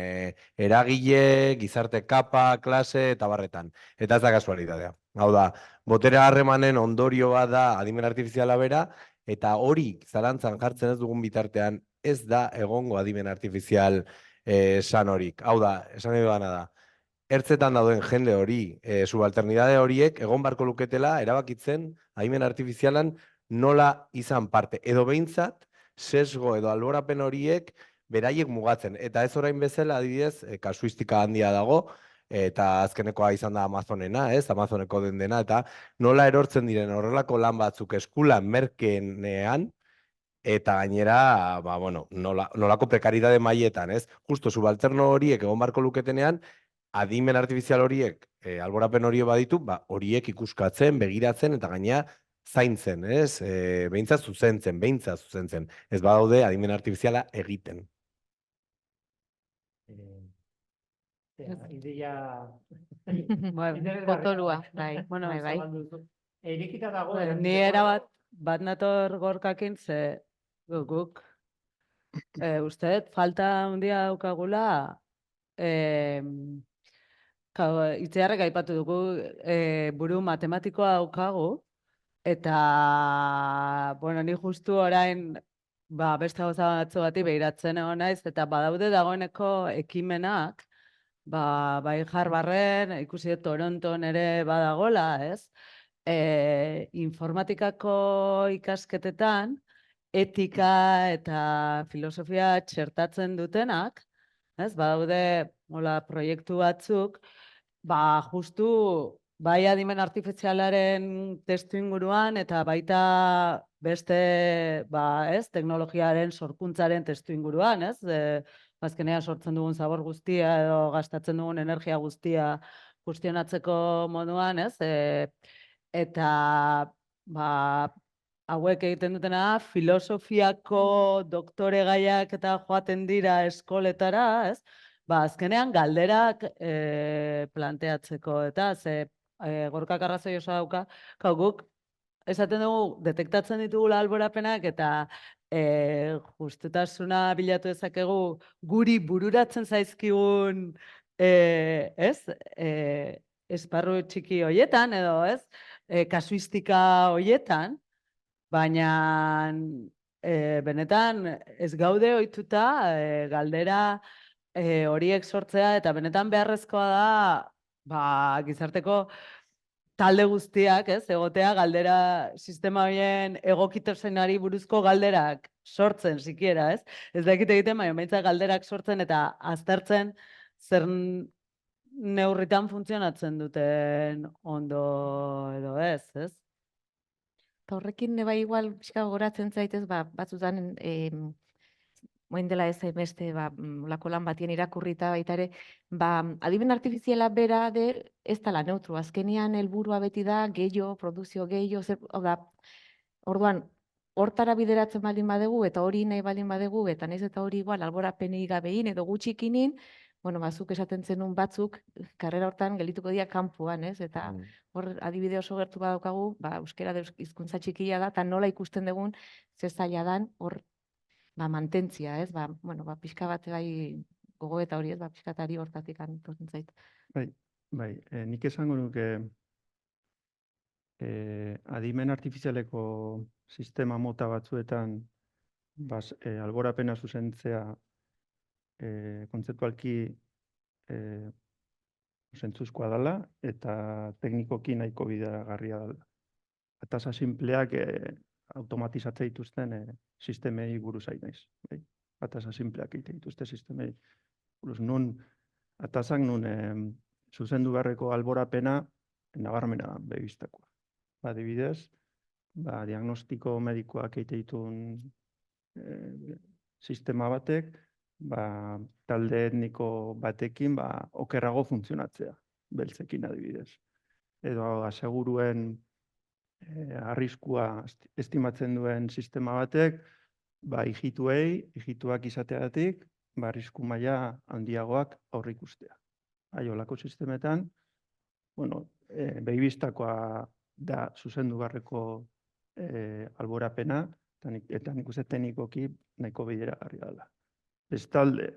eragile, gizarte kapa, klase eta barretan. Eta ez da kasualitatea. Hau da, botere harremanen ondorio bat da adimen artifiziala bera, eta hori zalantzan jartzen ez dugun bitartean ez da egongo adimen artifizial sanorik. Hau da, esan nahi dudana da, ertzetan dauden jende hori, subalternidade horiek, egon barko luketela, erabakitzen adimen artifizialan nola izan parte. Edo behintzat, sesgo edo alborapen horiek beraiek mugatzen. Eta ez orain bezala, adibidez, kasuistika handia dago, eta azkenekoa izan da Amazonena, Amazoneko dena, eta nola erortzen diren horrelako lan batzuk eskulan merkeenean, eta gainera, nolako prekaridade mailetan, justo subalterno horiek egon barko luketenean, adimen artifizial horiek, alborapen horiek baditu, horiek ikuskatzen, begiratzen, eta gainera zaintzen, behintzat zuzentzen, ez badaude adimen artifiziala egiten. Ideia... Potolua, bai. Erikita dago... Ni erabat bat nator Gorkakin, ze guk uste falta handia daukagula itzearrek aipatu dugu buru matematikoa daukagu eta ni justu orain beste gauza batzu bati behiratzen egon naiz, eta badaude dagoeneko ekimenak, bai Harvarden, ikusi dut Toronton ere badagola, ez? Informatikako ikasketetan, etika eta filosofia txertatzen dutenak, ez? Badaude proiektu batzuk, justu bai adimen artifizialaren testu inguruan eta baita beste, teknologiaren sorkuntzaren testu inguruan, ez? Azkenean sortzen dugun zabor guztia edo gastatzen dugun energia guztia guztionatzeko moduan, ez? Eta hauek egiten dutena da, filosofiako doktore gaiak eta joaten dira eskoletara, ez? Azkenean galderak planteatzeko, eta Gorkak arrazoi oso dauka, guk esaten dugu, detektatzen ditugula alborapenak, eta justutasuna bilatu dezakegu guri bururatzen zaizkigun, esparru txiki hoietan, edo kasuistika hoietan, baina benetan ez gaude ohituta galdera horiek sortzea, eta benetan beharrezkoa da gizarteko talde guztiak, egotea galdera sistema horien egokitasunari buruzko galderak sortzen, sikiera, ez? Ez dakit egiten, baina behintzat galderak sortzen eta aztertzen zer neurritan funtzionatzen duten ondo edo ez? Eta horrekin bai igual pixka gogoratzen zaitez, batzutan moin dela ez beste olako lan batien irakurrita baita ere, adimen artifiziala bera ez dela neutru, azkenean helburua beti da gehiago, produzio gehiago, orduan, hortara bideratzen baldin badegu, eta hori nahi baldin badegu, eta nahiz eta hori igual alborapenik gabein edo gutxikinin, bazuk esaten zenun batzuk, karrera hortan geldituko dira kanpoan, ez? Eta hor adibide oso gertu badaukagu, euskera hizkuntza txikia da, eta nola ikusten dugun, ze zaila dan, hor mantentzia, ez? Pixka bat bai gogoeta hori, ez? Pixkatari hortatik antotzen zait. Bai, nik esango nuke adimen artifizialeko sistema mota batzuetan alborapena zuzentzea kontzeptualki zentzuzkoa dela eta teknikoki nahiko bideragarria dela. Tasa simpleak automatizatzea dituzten sistemei buruz ari naiz. Tasa simpleak egiten dituzte sistemei buruz. Atasak nun zuzendu beharreko alborapena nabarmena begistakoa. Adibidez, diagnostiko medikoak egiten dituen sistema batek, talde etniko batekin okerrago funtzionatzea, beltzekin adibidez. Edo aseguruen arriskua estimatzen duen sistema batek, ijituak izateagatik, arrisku maila handiagoak aurreikustea. Olako sistemetan, begibistakoa da zuzendu beharreko alborapena, eta nik uste teknikoki nahiko bideragarria dela. Bestalde,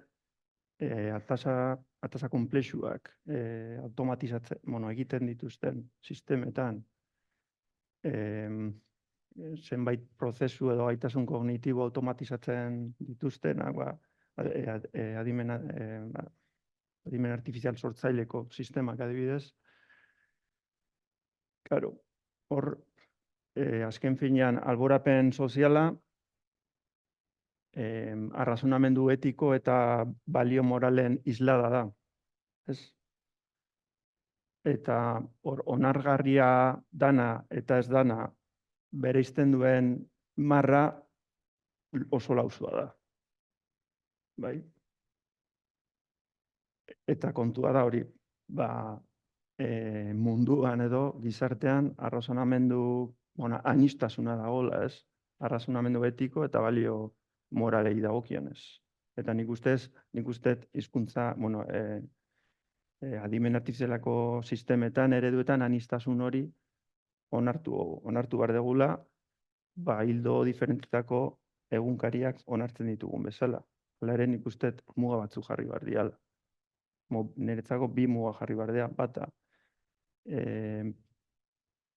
atasa konplexuak automatizatzen, egiten dituzten sistemetan, zenbait prozesu edo gaitasun kognitibo automatizatzen dituztenak, adimen artifizial sortzaileko sistemak adibidez. Hor, azken finean, alborapen soziala, arrazonamendu etiko eta balio moralen islada da. Eta onargarria dana eta ez dana bereizten duen marra oso lauzua da. Eta kontua da hori, munduan edo gizartean arrazonamendu aniztasuna dagoela, ez? Arrazonamendu etiko eta balio moralei dagokionez. Eta nik uste hizkuntza, adimen artifizialeko sistemetan, ereduetan aniztasun hori onartu behar degula, hildo diferentutako egunkariak onartzen ditugun bezala. Hala ere nik uste muga batzuk jarri behar diala. Niretzako bi muga jarri behar dira, bata,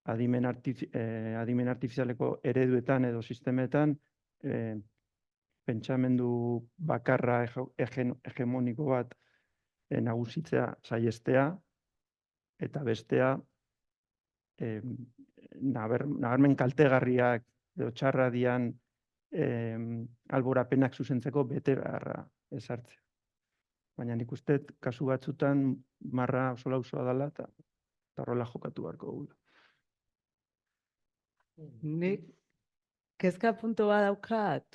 adimen artifizialeko ereduetan edo sistemetan pentsamendu bakarra hegemoniko bat nagusitzea saihestea, eta bestea nabarmen kaltegarriak edo txarra dian alborapenak zuzentzeko bete beharra ezartzea. Baina nik uste kasu batzutan marra oso lausoa dela eta horrela jokatu beharko dugula. Nik kezka puntu bat daukat,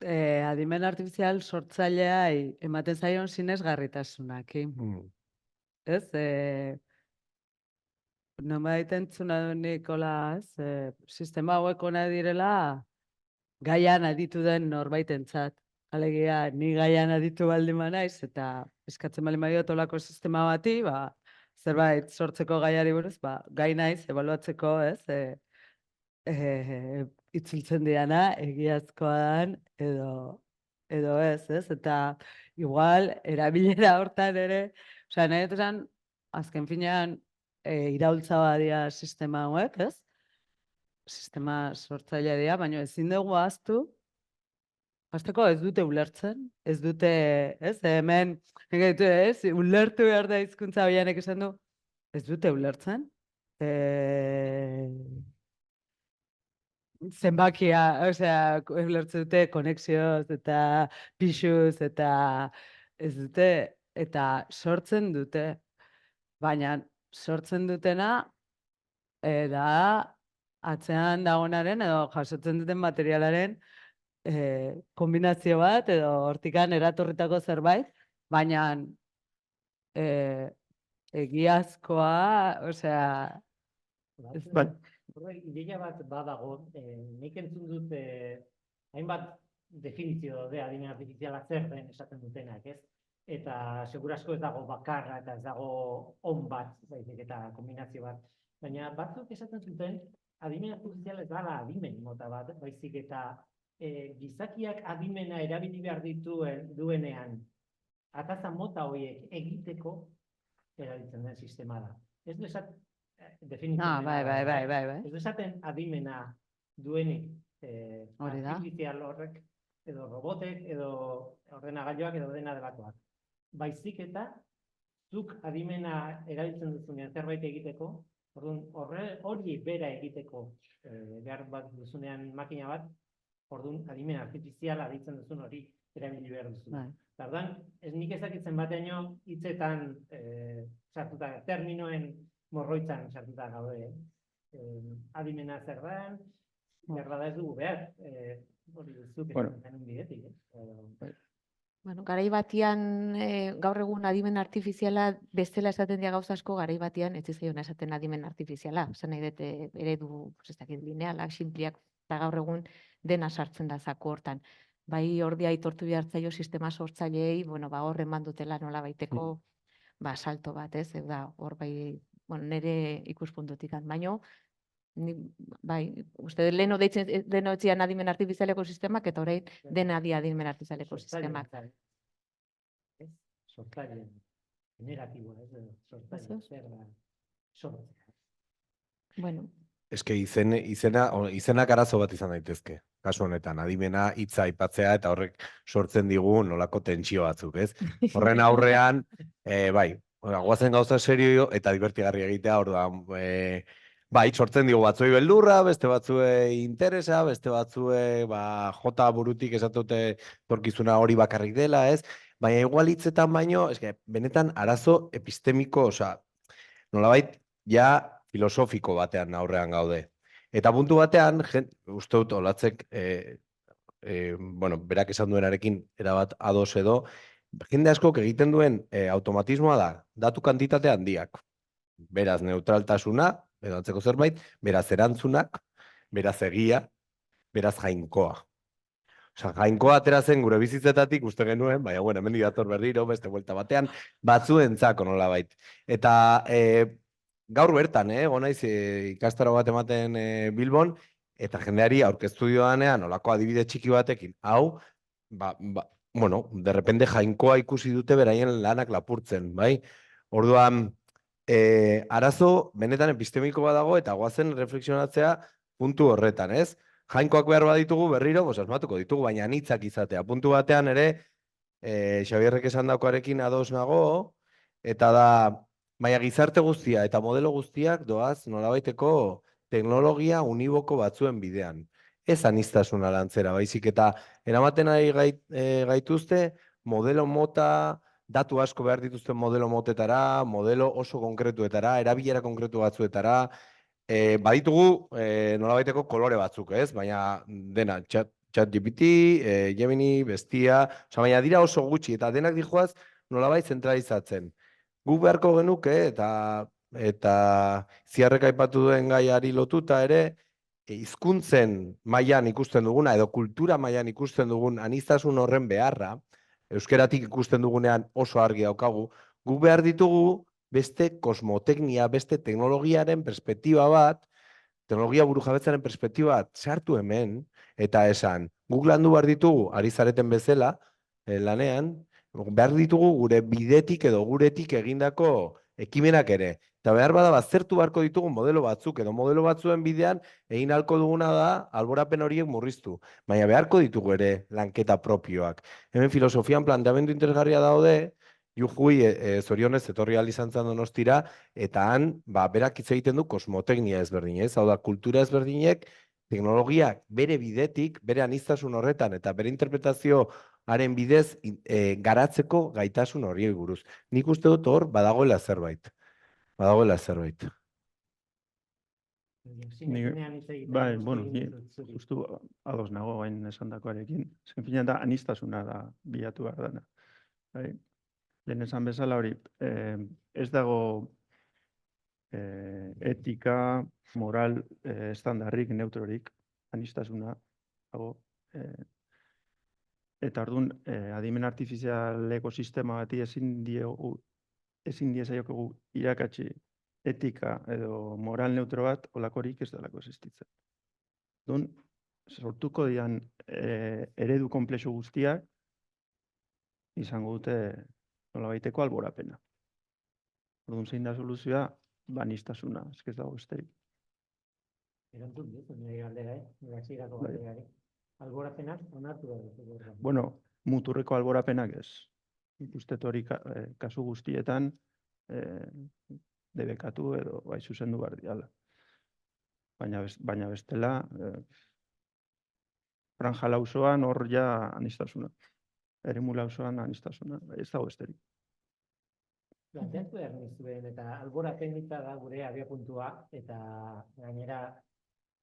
adimen artifizial sortzaileai ematen zaion sinesgarritasunak. Ez? Nonbait entzuna du Nikola, sistema hauek ona direla gaian aditu den norbaitentzat. Alegia, ni gaian aditu baldin naiz eta eskatzen baldin badiot olako sistema bati, zerbait sortzeko gaiari buruz, gai naiz, ebaluatzeko, ez? Itzultzen diana, egiazkoa dan, edo ez? Eta igual, erabilera hortan ere, nahi dut esan, azken finean, iraultza badia sistema hauek, ez? Sistema sortzailea dira, baina ezin dugu ahaztu, hasteko ez dute ulertzen, ez dute, ez? Hemen, ulertu behar da hizkuntza hoianek esan du, ez dute ulertzen. Zenbakia, ulertzen dute konexioz eta pixuz eta ez dute, eta sortzen dute, baina sortzen dutena da atzean dagoenaren edo jasotzen duten materialaren kombinazio bat edo hortikan eratorritako zerbait, baina egiazkoa, Ideia bat badago, nik entzun dut hainbat definizio daude adimen artifiziala zer den esaten dutenak, ez? Eta segurasko ez dago bakarra eta ez dago on bat, baizik eta kombinazio bat. Baina batzuk esaten zuten adimen artifiziala ez dela adimen mota bat, baizik eta gizakiak adimena erabili behar duenean ataza mota horiek egiteko erabiltzen den sistema da. Ez du esaten ez esaten adimena duenik artifizial horrek, edo robotek, edo ordenagailuak, edo dena delakoak. Baizik eta, zuk adimena erabiltzen duzunean zerbait egiteko, hori bera egiteko behar bat duzunean makina bat, orduan adimen artifiziala aditzen duzun hori erabili behar duzu. Tardan, ez nik ezakitzen batean hitzetan sartuta, terminoen morroitzan sartuta gaude. Adimena zer den, da ez dugu behar, hori zuk esaten bidetik. Garai batian, gaur egun adimen artifiziala bestela esaten dira gauza asko, garai batian ez zaiona esaten adimen artifiziala. Esan nahi dut eredu linealak, sinpliak, eta gaur egun dena sartzen da zaku hortan. Bai ordia aitortu behar zaio sistema sortzaileei, hor eman dutela nola baiteko salto bat, ez? Hor bai, nire ikuspuntutik baino, bai, uste leheno etzian adimen artifizialeko sistemak, eta orain dena adimen artifizialeko sistemak. Sortzailean, generatiboa, sortzailean, zer da, sortzea. Bueno. Ez que izenak arazo bat izan daitezke. Kasu honetan, adimena hitza aipatzea eta horrek sortzen digu nolako tentsio batzuk, ez? Horren aurrean, bai, guazen gauza serio eta divertigarria egitea, orduan, bai, sortzen digu batzuei beldurra, beste batzuei interesa, beste batzuei jota burutik esatute torkizuna hori bakarrik dela, ez? Baina igual hitzetan baino, benetan arazo epistemiko, nolabait, ja filosofiko batean aurrean gaude. Eta puntu batean, uste dut olatzek, berak esan duenarekin erabat ados edo, jende askok egiten duen automatismoa da, datu kantitate handiak. Beraz neutraltasuna, edo antzeko zerbait, beraz erantzunak, beraz egia, beraz jainkoa. Jainkoa atera zen gure bizitzetatik uste genuen, baina hemen dator berriro, beste buelta batean, batzuentzako nolabait. Eta gaur bertan, gonaiz ikastaro bat ematen Bilbon, eta jendeari aurkeztu diodanean olako adibide txiki batekin. Hau, derrepende jainkoa ikusi dute beraien lanak lapurtzen, bai? Orduan, arazo benetan epistemiko bat dago eta goazen reflexionatzea puntu horretan, ez? jainkoak behar baditugu berriro, asmatuko ditugu, baina anitzak izatea. Puntu batean ere, Xabierrek esan daukarekin ados nago, eta da, baina gizarte guztia eta modelo guztiak doaz nolabaiteko teknologia uniboko batzuen bidean. Ez aniztasuna lantzera, baizik eta eramaten ari gaituzte modelo mota, datu asko behar dituzten modelo motetara, modelo oso konkretuetara, erabilera konkretu batzuetara, baditugu nolabaiteko kolore batzuk, ez? Baina dena, ChatGPT, Gemini, Bestia, baina dira oso gutxi, eta denak dijoaz nolabait zentralizatzen. Guk beharko genuke, eta Ziarrek aipatu duen gaiari lotuta ere, hizkuntzen mailan ikusten duguna, edo kultura mailan ikusten dugun aniztasun horren beharra, euskeratik ikusten dugunean oso argi daukagu, guk behar ditugu beste kosmoteknia, beste teknologiaren perspektiba bat, teknologia burujabetzaren perspektiba bat sartu hemen, eta esan, guk landu behar ditugu, ari zareten bezala, lanean, behar ditugu gure bidetik edo guretik egindako ekimenak ere. Eta behar bada baztertu beharko ditugu modelo batzuk, edo modelo batzuen bidean egin ahalko duguna da alborapen horiek murriztu. Baina beharko ditugu ere lanketa propioak. Hemen filosofian planteamendu interesgarria daude, Jujuy zorionez etorri ahal izan zen Donostira, eta han berak hitz egiten du kosmoteknia ezberdinez, hau da, kultura ezberdinek, teknologiak bere bidetik, bere aniztasun horretan, eta bere interpretazioaren bidez garatzeko gaitasun horiei buruz. Nik uste dut hor badagoela zerbait. Badagoela zerbait. Bai, bueno, justu ados nago gain esandakoarekin. Zen fina da aniztasuna da bilatu behar dena. Bai? Lehen esan bezala hori, ez dago etika, moral, estandarrik, neutrorik, aniztasuna dago. Eta orduan, adimen artifizialeko sistema bati ezin diezaiokegu irakatsi etika edo moral neutro bat olakorik ez delako existitzen. Orduan, sortuko dian eredu konplexu guztiak izango dute nolabaiteko alborapena. Orduan, zein da soluzioa, aniztasuna, ez dago besterik. Erantzun dut, nire galdera, nire hasierako galderari. Alborapenak onartu da. Bueno, muturreko alborapenak ez. Ikustet hori kasu guztietan debekatu edo bai zuzendu behar diala. Baina bestela, franja lausoan hor ja aniztasuna. Eremu lausoan aniztasuna, ez dago besterik. Planteatu behar nizuen, eta alborapen hitza da gure abiapuntua, eta gainera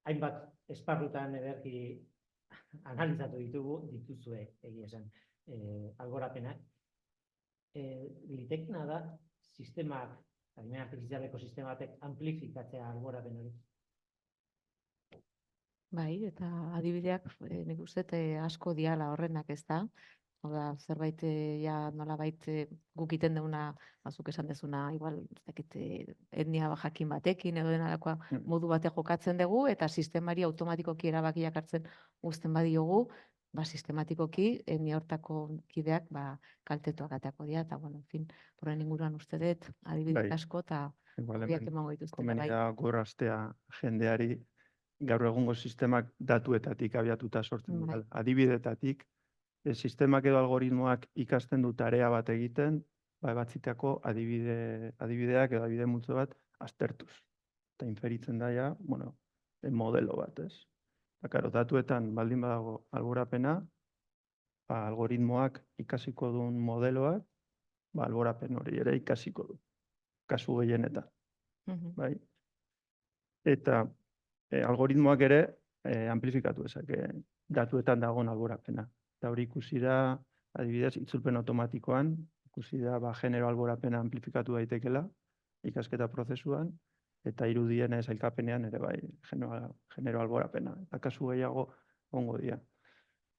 hainbat esparrutan ederki analizatu dituzue egia esan alborapenak. Litekna da sistemak, adimen artifizialeko sistema batek amplifikatzea alborapen hori. Bai, eta adibideak nik uste asko diala horrenak, ez da? Hau da, zerbait nolabait guk iten duguna, bazuk esan dezuna, igual, etnia jakin batekin edo denalakoa modu batek jokatzen dugu, eta sistemari automatikoki erabakiak hartzen uzten badiogu, sistematikoki etnia hortako kideak kaltetuak atako dira, eta, bueno, en fin, horren inguruan uste dut, adibide asko, eta horiak emango dituzte. Komenia gorraztea jendeari, gaur egungo sistemak datuetatik abiatuta sortzen dut, adibidetatik, sistemak edo algoritmoak ikasten du tarea bat egiten, batzitako adibideak edo adibide multzo bat aztertuz. Eta inferitzen daia, bueno, modelo bat, ez? Karo, datuetan baldin badago alborapena, algoritmoak ikasiko duen modeloak, alborapen hori ere ikasiko du, kasu gehienetan. Bai? Eta algoritmoak ere amplifikatu ezake datuetan dagoen alborapena. Eta hori ikusi da, adibidez, itzulpen automatikoan, ikusi da genero alborapena amplifikatu daitekela, ikasketa prozesuan, eta irudienez ailkapenean ere bai, genero alborapena. Eta kasu gehiago ongo dira.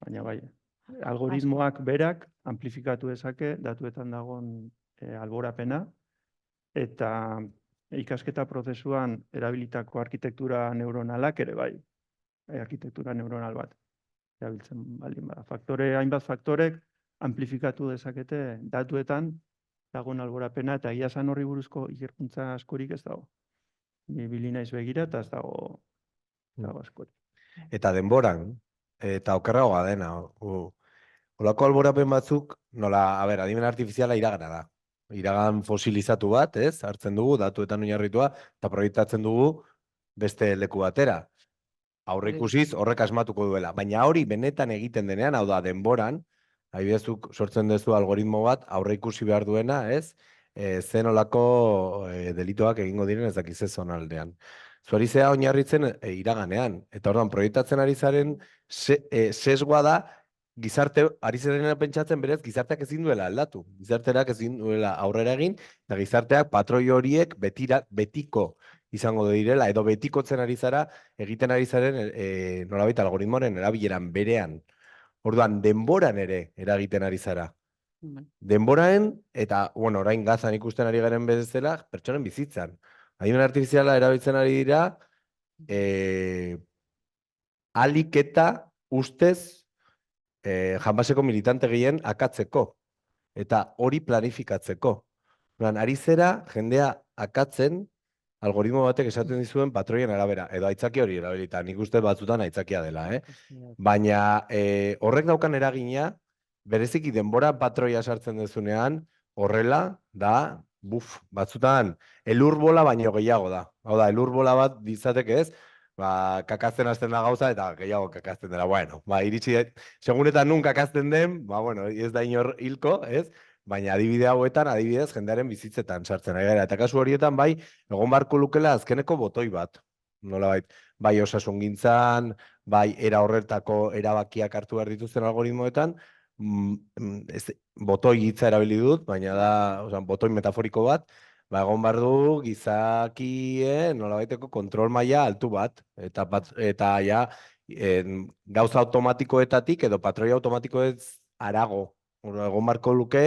Baina bai, algoritmoak berak amplifikatu dezake datuetan dagoen alborapena, eta ikasketa prozesuan erabilitako arkitektura neuronalak ere bai, arkitektura neuronal bat. Erabiltzen baldin bada. Hainbat faktorek amplifikatu dezakete datuetan dagoen alborapena, eta egia esan horri buruzko ikerkuntza askorik ez dago. Ni bili naiz begira eta ez dago askorik. eta denboran, eta okerragoa dena. Olako alborapen batzuk, nola, adimen artifiziala iragana da. Iragan fosilizatu bat, ez? Hartzen dugu, datuetan oinarritua, eta proiektatzen dugu beste leku batera. Aurreikusiz horrek asmatuko duela. Baina hori benetan egiten denean, hau da, denboran, adibidezuk sortzen duzu algoritmo bat, aurreikusi behar duena, ez? Zen olako delituak egingo diren ez dakiz ez zonaldean. Zuari zea oinarritzen iraganean. Eta orduan, proiektatzen ari zaren sesgoa da, gizarte, ari zerena pentsatzen berez, gizarteak ezin duela aldatu. Gizarteak ezin duela aurrera egin, eta gizarteak patroi horiek betiko izango direla, edo betikotzen ari zara, egiten ari zaren nolabait algoritmoaren erabileran berean. Orduan, denboran ere eragiten ari zara. Denboraen, eta, bueno, orain gazan ikusten ari garen bezala, pertsonen bizitzan. Adimen artifiziala erabiltzen ari dira, alik eta ustez janbaseko militante gehien akatzeko, eta hori planifikatzeko. Ari zera, jendea akatzen, algoritmo batek esaten dizuen patroien arabera, edo aitzaki hori erabilita, nik uste batzutan aitzakia dela, Baina horrek daukan eragina, bereziki denbora patroia sartzen dezunean, horrela da, batzutan, elur bola baino gehiago da. Hau da, elur bola bat ditzateke ez, kakazten hasten da gauza eta gehiago kakazten dela. Bueno, iritsi, segunetan nun kakazten den, bueno, ez da inor hilko, ez? Baina adibide hauetan, adibidez, jendearen bizitzetan sartzen ari gara. Eta kasu horietan, bai, egon barko lukela azkeneko botoi bat. Nolabait, bai osasungintzan, bai era horretako erabakiak hartu behar dituzten algoritmoetan, botoi hitza erabili dut, baina da, botoi metaforiko bat, egon behar du gizakien nolabaiteko kontrol maila altu bat, eta ja, gauza automatikoetatik edo patroi automatikoez arago. Egon barko luke,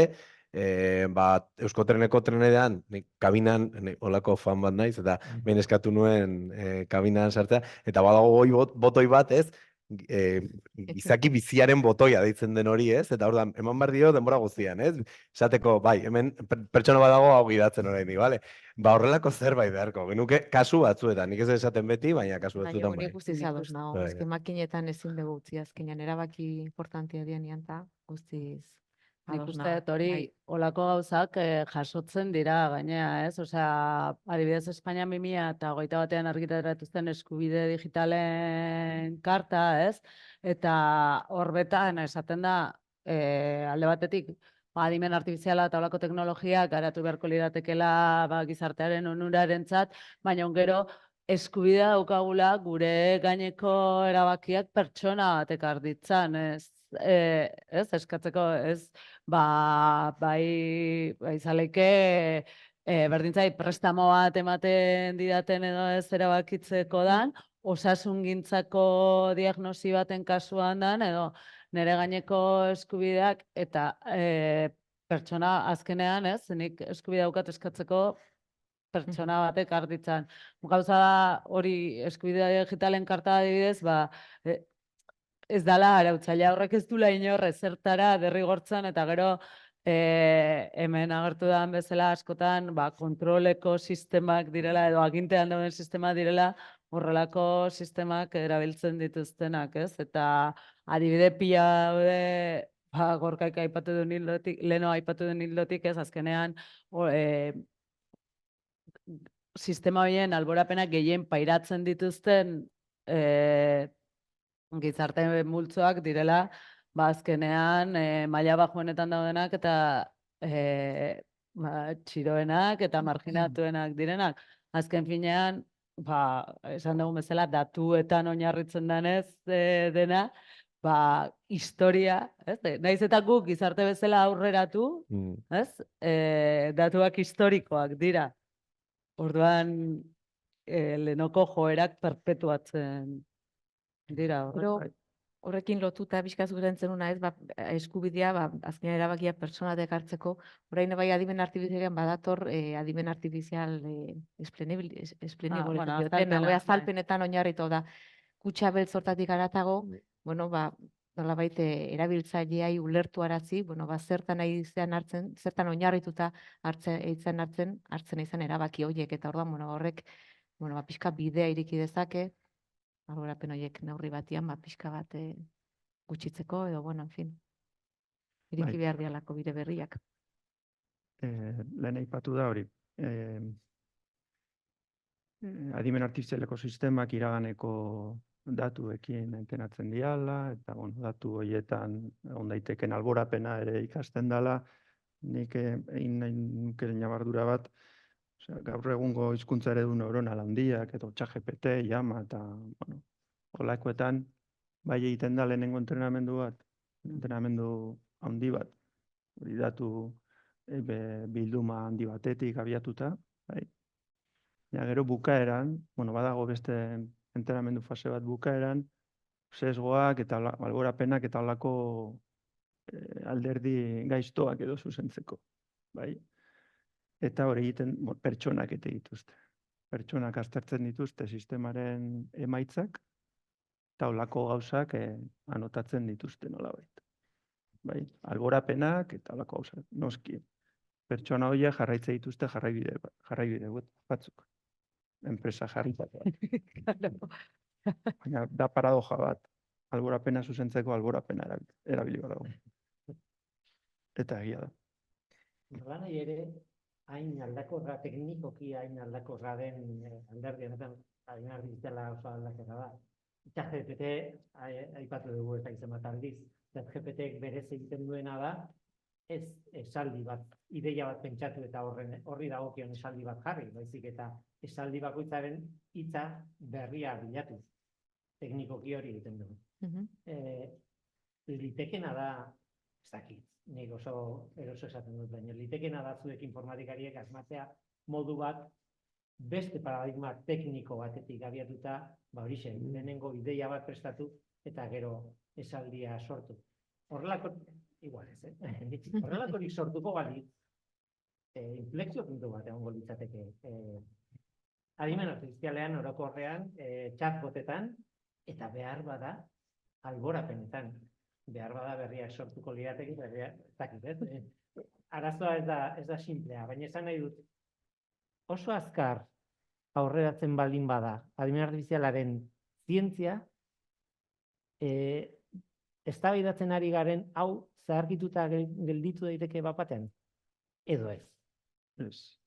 Euskotreneko trenean, kabinan, olako fan bat naiz, eta behin eskatu nuen kabinan sartzea, eta badago botoi bat, ez, gizaki biziaren botoia deitzen den hori, ez, eta ordan eman behar dio denbora guztian, ez, esateko, bai, hemen pertsona badago hau gidatzen oraindik, bale? Horrelako zerbait beharko, genuke kasu batzuetan, nik ez esaten beti, baina kasu batzuetan bai. Nik guztiz ados nago, azken makinetan ezin dugu utzi azkenean erabaki importantea dianean eta guztiz Nik ados uste nago. dut hori olako gauzak jasotzen dira gainea, ez? Osea, adibidez Espainia 2021 argitaratu zen eskubide digitalen karta, ez? Eta horbetan esaten da alde batetik adimen artifiziala eta olako teknologia garatu beharko liratekela gizartearen onurarentzat, baina gero eskubidea daukagula gure gaineko erabakiak pertsona batek arditzan, ez? Eskatzeko, ez? Bai zaleike berdintzai prestamo bat ematen didaten edo ez erabakitzeko dan, osasungintzako diagnosi baten kasuan dan, edo nire gaineko eskubideak eta pertsona azkenean, ez? Nik eskubidea daukat eskatzeko pertsona batek arditzan. Gauza da hori eskubidea digitalen karta adibidez, ez dala arautzailea horrek ez dula inor ezertara derrigortzen eta gero hemen agertu da bezala askotan kontroleko sistemak direla edo agintean dauden sistemak direla horrelako sistemak erabiltzen dituztenak, ez? Eta adibide pila daude Gorkaik aipatu duen hildotik, leno aipatu duen hildotik, ez? Azkenean sistema horien alborapenak gehien pairatzen dituzten gizarte multzoak direla, azkenean maila bajuenetan daudenak eta txiroenak eta marginatuenak direnak. Azken finean, esan dugun bezala, datuetan oinarritzen denez dena, historia, ez? Naiz eta guk gizarte bezala aurreratu, ez? Datuak historikoak dira. Orduan, lehenoko joerak perpetuatzen dira, horrekin lotuta bizkaz guren zenuna ez, eskubidea, azkenean erabakia pertsonatek hartzeko, orain bai adimen artifizialean badator adimen artifizial esplenible, azalpenetan oinarritu da, kutxa beltz hortatik haratago, nolabait erabiltzaileai ulertu arazi, zertan nahi izan hartzen, zertan oinarrituta hartzen izan erabaki horiek, eta orduan horrek pixka bidea iriki dezake, alborapen horiek neurri batian, pixka bat gutxitzeko, edo, bueno, en fin, ireki behar dialako bide berriak. Lehen aipatu da hori. Adimen artifizialeko sistemak iraganeko datuekin entrenatzen diala, eta datu horietan egon daiteken alborapena ere ikasten dela. Nik egin nahi nuke ñabardura bat, gaur egungo hizkuntza eredu neuronal handiak, edo ChatGPT, Llama, eta holakoetan, bai egiten da lehenengo entrenamendu handi bat, hori datu bilduma handi batetik abiatuta, bai. Ja, gero bukaeran, badago beste entrenamendu fase bat bukaeran, sesgoak eta alborapenak eta holako alderdi gaiztoak edo zuzentzeko, bai. Eta hori egiten pertsonak dituzte. Pertsonak aztertzen dituzte sistemaren emaitzak, eta holako gauzak anotatzen dituzte nolabait. Bai, alborapenak eta holako gauzak, noski. Pertsona horiek jarraitzen dituzte jarraibide batzuk. Enpresa jarritakoak. Baina da paradoja bat. Alborapena zuzentzeko alborapena erabiliko dago. Eta egia da. Nolanahi ere, hain aldakorra, teknikoki hain aldakorra den alderdi honetan, adimen artifiziala oso aldakorra da. ChatGPT aipatu dugu eta izan bat aldiz. ChatGPT berez egiten duena da, ez esaldi bat, ideia bat pentsatu eta horri dagokion esaldi bat jarri, baizik eta esaldi bakoitzaren hitza berria bilatu. Teknikoki hori egiten dugu. Litekena da, ez dakit, nik oso eroso esaten dut, baina litekena da zuek informatikariek asmatzea modu bat beste paradigma tekniko batetik abiatuta, horixe, lehenengo ideia bat prestatu eta gero esaldia sortu. Horrelako, igual ez, horrelakorik sortuko balitz, inflexio puntu bat egongo litzateke. Adimen artifizialean, orokorrean, chatbotetan, eta behar bada, alborapenetan. Behar bada berriak sortuko lirateke, berriak, ez dakit, ez? Arazoa ez da simplea, baina esan nahi dut, oso azkar aurreratzen baldin bada, adimen artifizialaren zientzia, eztabaidatzen ari garen hau zaharkituta gelditu daiteke bapatean? Edo ez? Ez.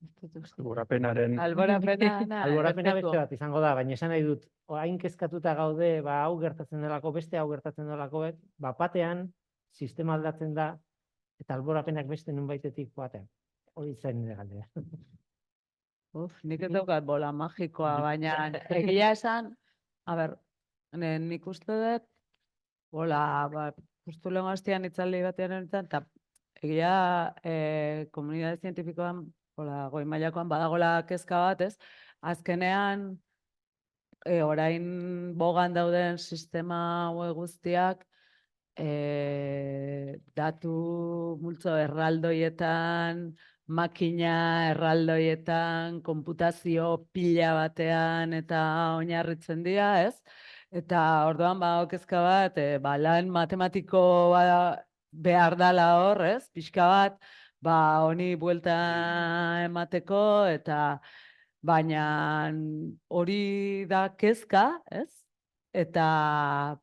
Alborapenaren... Alborapena beste bat izango da, baina esan nahi dut, hain kezkatuta gaude, hau gertatzen delako, beste hau gertatzen delako, bapatean sistema aldatzen da, eta alborapenak beste nunbaitetik batean. Hori zen nire galdera. Nik ez daukat bola magikoa, baina egia esan, nik uste dut, justu lehen hastian itzaldi batean erintzen, eta egia komunidade zientifikoan, goi mailakoan badagola kezka bat, ez? Azkenean, orain bogan dauden sistema haue guztiak, datu multzo erraldoietan, makina erraldoietan, konputazio pila batean eta oinarritzen dira, ez? Eta orduan kezka bat, lan matematiko behar dala hor, ez? Pixka bat, honi buelta emateko, eta baina hori da kezka, ez? Eta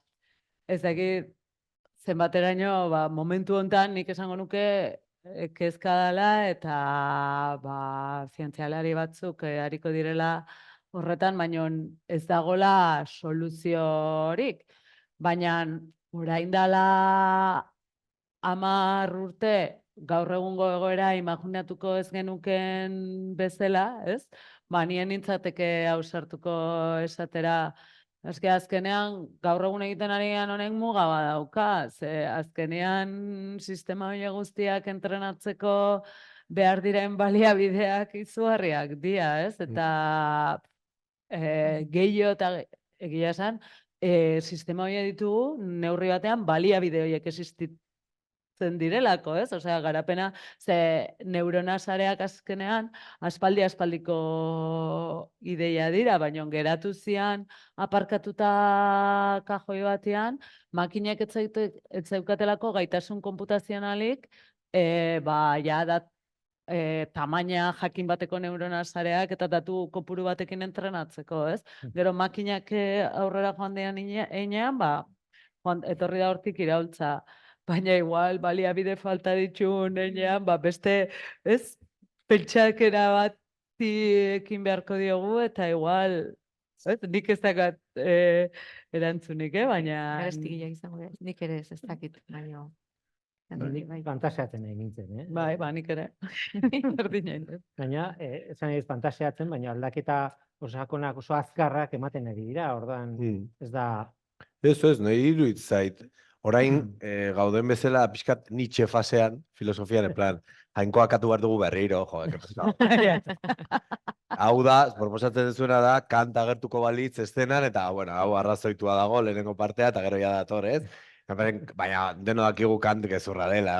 ez dakit zenbateraino, momentu honetan nik esango nuke kezka dela, eta zientzialari batzuk hariko direla horretan, baina ez dagola soluziorik. Baina orain dela 10 urte, gaur egungo egoera imaginatuko ez genuken bezala, ez? Nien nintzateke ausartuko esatera, azkenean, gaur egun egiten ari honek muga badauka, azkenean sistema hori guztiak entrenatzeko behar diren baliabideak izugarriak dira, ez? Eta gehiago eta egia esan, sistema hori ditugu, neurri batean baliabide horiek existitzen direlako, ez? Osea, garapena, neurona sareak azkenean, aspaldiko ideia dira, baina geratu zian aparkatuta kajoi batean, makinak ez zeukatelako gaitasun konputazionalik, tamaina jakin bateko neurona sareak eta datu kopuru batekin entrenatzeko, ez? Gero makinak aurrera joan dean einean, etorri da hortik iraultza. Baina igual, baliabide falta ditxun einean, beste, ez? Pentsakera bati ekin beharko diogu, eta igual, ez? Nik ez dakat erantzunik, baina... Garestigia izango da. Nik ere ez dakit, baina... Nik fantasiatzen nahi nintzen, Bai, nik ere. Berdina egin. Baina, esan ez fantasiatzen, baina aldaketa osakonak oso azkarrak ematen ari dira, ordan ez da... Ez, nahi iruditzen zait. Orain, gauden bezala, pixkat Nietzsche fasean, filosofian, en plan, jainkoak atu behar dugu berriro, Hau da, proposatzen duzuena da, Kant agertuko balitz eszenan, eta, bueno, hau arrazoitua dago, lehenengo partea, eta gero ja dator, ez? Baina, deno dakigu Kant gezurra dela,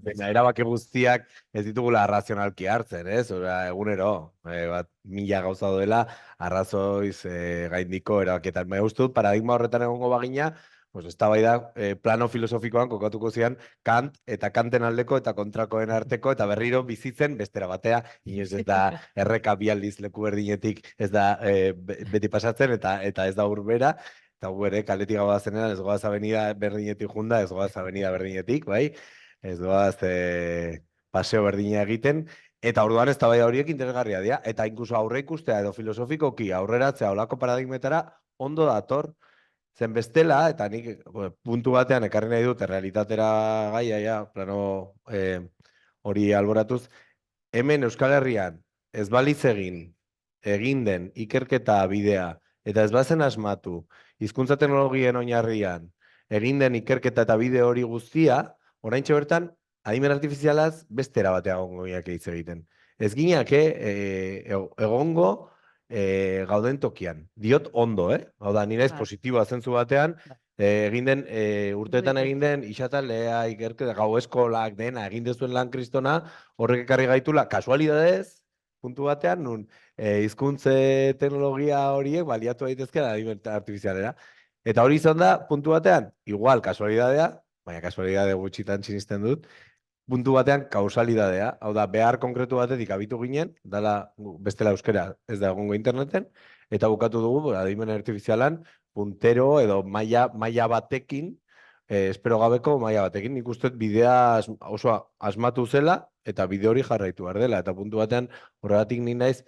baina erabaki guztiak ez ditugula arrazionalki hartzen, ez? Egunero, bat, mila gauza doela, arrazoiz gaindiko erabakietan. Baina uste dut, paradigma horretan egongo bagina, ez da bai da, plano filosofikoan kokatuko zian Kant eta Kanten aldeko eta kontrakoen arteko eta berriro bizitzen bestera batea, inoiz ez da erreka bi aldiz leku berdinetik ez da beti pasatzen eta ez da urbera, eta gu ere kaletik gau zenean ez goaz avenida berdinetik junda, ez goaz avenida berdinetik, bai? Ez goaz paseo berdina egiten, eta orduan ez da bai horiek interesgarria dira, eta inkluso aurre ikustea edo filosofikoki aurreratzea olako paradigmetara ondo dator, zen bestela, eta nik puntu batean ekarri nahi dut, realitatera gaia, plano hori alboratuz, hemen Euskal Herrian ez balitz egin den ikerketa bidea, eta ez bazen asmatu, hizkuntza teknologien oinarrian, egin den ikerketa eta bide hori guztia, oraintxe bertan, adimen artifizialaz bestera batea gongoiak hitz egiten. Ez ginake egongo gauden tokian. Diot ondo, Hau da, nire ez positiboa zentzu batean, urteetan egin den, isatalea, ikerketa, gau eskolak, dena, egin dezuen lan kristona, horrek ekarri gaitula, kasualidadez, puntu batean, nun, hizkuntze teknologia horiek baliatu daitezke adimen artifizialera. Eta hori izan da, puntu batean, igual, kasualidadea, baina kasualidade gutxitan txinisten dut, puntu batean kausalidadea, hau da, behar konkretu batetik abitu ginen, dala bestela euskera ez da egongo interneten, eta bukatu dugu, adimen artifizialan, puntero edo maila batekin, espero gabeko maila batekin, nik uste bidea oso asmatu zela, eta bide hori jarraitu behar dela, eta puntu batean horregatik ni naiz,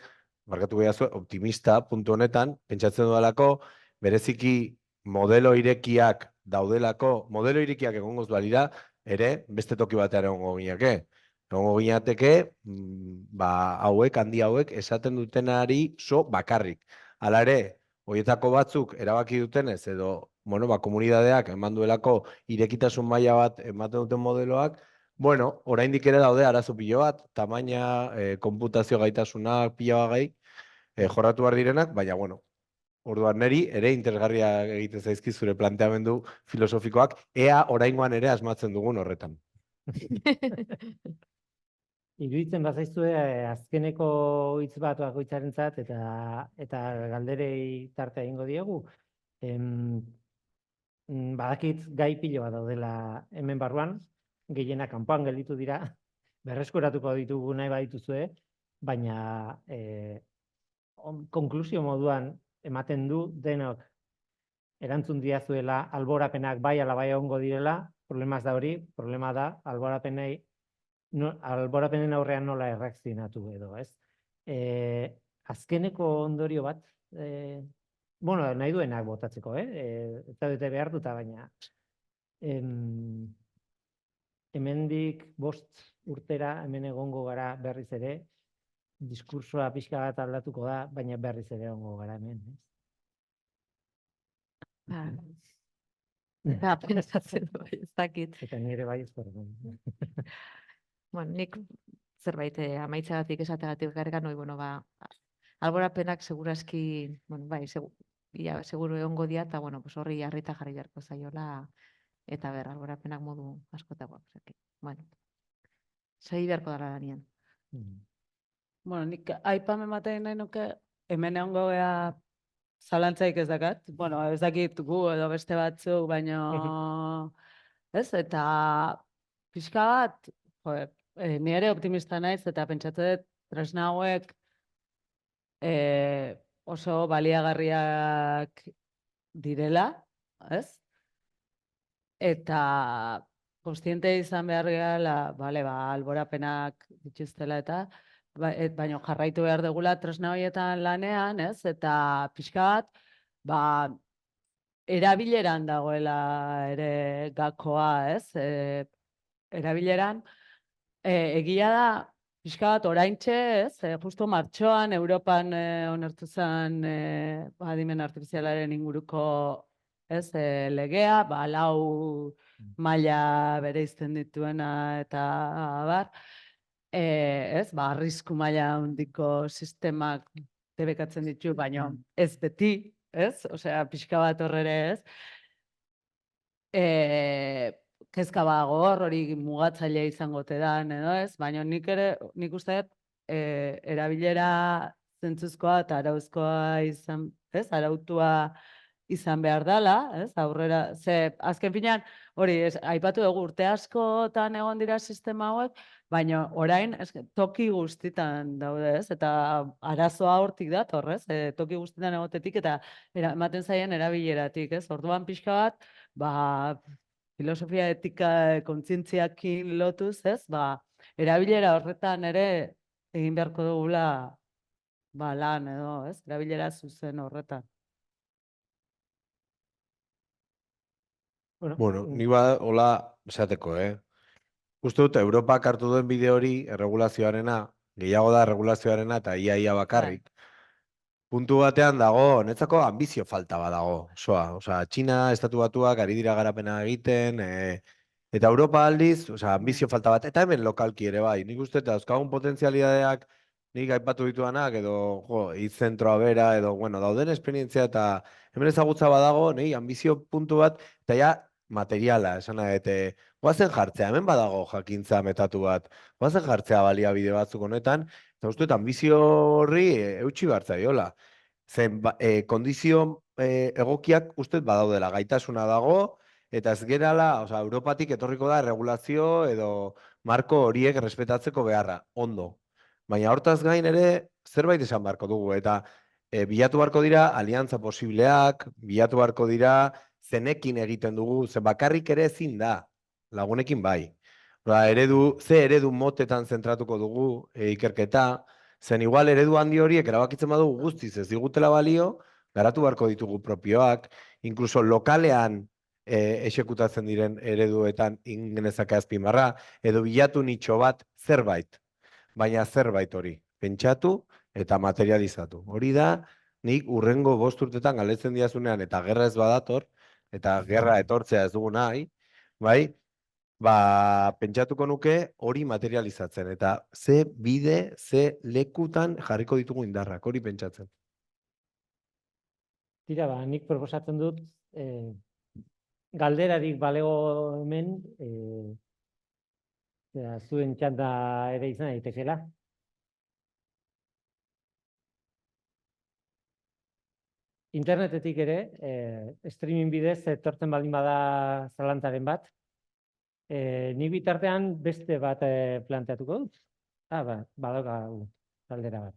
markatu gehiazu, optimista puntu honetan, pentsatzen dudalako, bereziki modelo irekiak daudelako, modelo irekiak egongoz balira, ere, beste toki batean egongo gineke. Egongo ginateke, hauek, handi hauek, esaten dutenari bakarrik. Hala ere, horietako batzuk erabaki dutenez, edo, komunidadeak eman duelako irekitasun maila bat ematen duten modeloak, oraindik ere daude arazo pilo bat, tamaina, konputazio gaitasunak, pilo gai, jorratu behar direnak, baina, orduan neri ere interesgarria egiten zaizki zure planteamendu filosofikoak, ea oraingoan ere asmatzen dugun horretan. Iruditzen bazaizue azkeneko hitz bat bakoitzarentzat eta galderei tarte egingo diegu. Badakit gai pilo bat daudela hemen barruan, gehienak kanpoan gelditu dira, berreskuratuko ditugu nahi badituzue, baina konklusio moduan ematen du denok erantzun diazuela alborapenak bai ala bai egongo direla, problema ez da hori, problema da alborapenen aurrean nola erreakzionatu edo, ez? Azkeneko ondorio bat, nahi duenak botatzeko, eta dute behar duta, baina hemendik 5 urtera hemen egongo gara berriz ere, diskursoa pixka bat aldatuko da, baina berriz ere egongo gara hemen. Pensatzen du, ez dakit. Eta nire bai ez berdu. Nik zerbait amaitzeagatik esateagatik garrikan, alborapenak seguraski, seguru egongo dia, eta horri jarrita jarri beharko zaiola, eta alborapenak modu askotagoak. Segi beharko dara danien. Nik aipamen ematen nahi nuke, hemen egongo gea zalantzaik ez dakat. Ez dakit gu edo beste batzuk, baina ez, eta pixka bat, ni ere optimista naiz eta pentsatu dut tresna hauek oso baliagarriak direla, ez? Eta kontziente izan behar gehala, bale, alborapenak dituztela eta, baina jarraitu behar dugula tresna horietan lanean, ez? Eta pixka bat, erabileran dagoela ere gakoa, ez? Erabileran, egia da, pixka bat oraintxe, ez? Justo martxoan, Europan onartu zen adimen artifizialaren inguruko, ez, legea, 4 maila bereizten dituena eta abar, ez, arrisku maila handiko sistemak debekatzen ditu, baina ez beti, ez? Osea, pixka bat horrere, ez? Kezka bagor, hori mugatzailea izango tedan, edo ez? Baina nik uste dut, erabilera zentzuzkoa eta arauzkoa izan, ez? Arautua izan behar dela, ez? Aurrera, azken finean, hori, aipatu dugu urte askotan egon dira sistema hauek, baina orain toki guztitan daude, ez? Eta arazoa hortik dator, ez? Toki guztitan egotetik eta ematen zaien erabileratik, ez? Orduan pixka bat, filosofia etika kontzientziakin lotuz, ez? Erabilera horretan ere egin beharko dugula lan edo, ez? Erabilera zuzen horretan. Bueno, ni hola esateko, Uste dut, Europak hartu duen bide hori, erregulazioarena, gehiago da erregulazioarena eta ia bakarrik. Puntu batean dago, netzako ambizio falta bat dago. Osea, Txina, Estatu Batuak ari dira garapena egiten, eta Europa aldiz, ambizio falta bat, eta hemen lokalki ere bai. Nik uste, eta dauzkagun potentzialidadeak, nik aipatu dituanak, edo, zentroa bera, edo, bueno, dauden esperientzia, eta hemen ezagutza badago, nahi, ambizio puntu bat, eta ja, materiala, esan nahi, goazen jartzea, hemen badago jakintza metatu bat, goazen jartzea baliabide batzuk honetan, eta uste, ambizio horri eutxi bartzaiola. Zen, kondizio egokiak uste badaudela, gaitasuna dago, eta ez gerala, Europatik etorriko da regulazio edo marko horiek respetatzeko beharra, ondo. Baina hortaz gain ere, zerbait esan beharko dugu, eta bilatu beharko dira aliantza posibleak, bilatu beharko dira zenekin egiten dugu, ze bakarrik ere ezin da, lagunekin bai. Ze eredu motetan zentratuko dugu ikerketa, zen igual eredu handi horiek erabakitzen badugu guztiz ez digutela balio, garatu beharko ditugu propioak, inkluso lokalean exekutatzen diren ereduetan ingenezake azpimarra, edo bilatu nitxo bat zerbait, baina zerbait hori, pentsatu eta materializatu. Hori da, nik urrengo 5 urtetan galdetzen diazunean eta gerra ez badator, eta gerra etortzea ez dugu nahi, bai, pentsatuko nuke hori materializatzen, eta ze bide, ze lekutan jarriko ditugu indarrak, hori pentsatzen. Tira, nik proposatzen dut, galderarik balego hemen, zuen txanda ere izan daitekela. Internetetik ere, streaming bidez, etortzen baldin bada zalantzaren bat, ni bitartean beste bat planteatuko dut. Badaukagu galdera bat.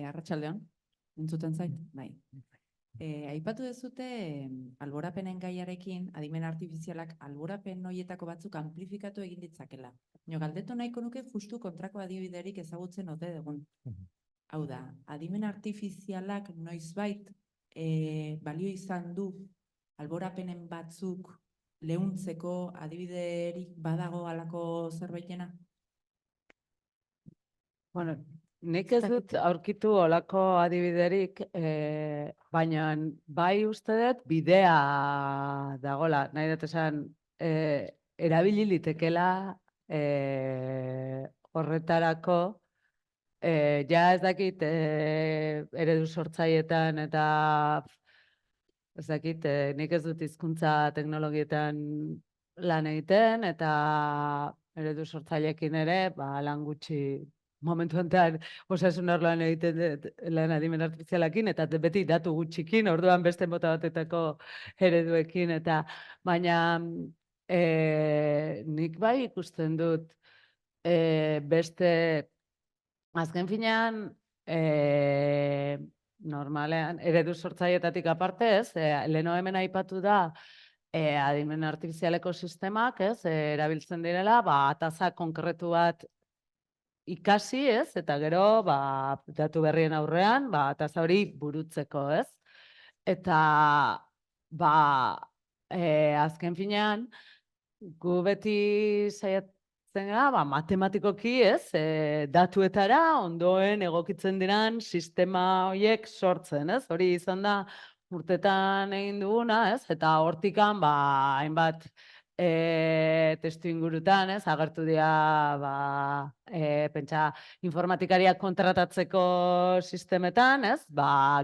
Arratsaldeon, entzuten zait? Bai. Aipatu dezute alborapenen gaiarekin, adimen artifizialak alborapen horietako batzuk amplifikatu egin ditzakela. Galdetu nahiko nuke justu kontrako adibiderik ezagutzen ote dugun. Hau da, adimen artifizialak noizbait balio izan du alborapenen batzuk lehuntzeko adibiderik badago halako zerbaitena? Bueno, nik ez dut aurkitu olako adibiderik, baina bai uste dut bidea dagola. Nahi dut esan, erabili litekela horretarako, ja ez dakit eredu sortzailetan eta ez dakit, nik ez dut hizkuntza teknologietan lan egiten eta eredu sortzaileekin ere, lan gutxi momentu enten osasun arloan egiten lan adimen artifizialakin eta beti datu gutxikin, orduan beste mota batetako ereduekin eta baina nik bai ikusten dut beste, azken finean, normalean, eredu sortzaileetatik aparte, ez, leheno hemen aipatu da, adimen artifizialeko sistemak, ez, erabiltzen direla, ataza konkretu bat ikasi, ez, eta gero, datu berrien aurrean, ataza hori burutzeko, ez. Eta, azken finean, gu beti saiatzen gara, matematikoki, ez, datuetara ondoen egokitzen diran sistema horiek sortzen, ez, hori izan da urtetan egin duguna, ez, eta hortikan, hainbat testu ingurutan, ez, agertu dira, pentsa, informatikariak kontratatzeko sistemetan, ez,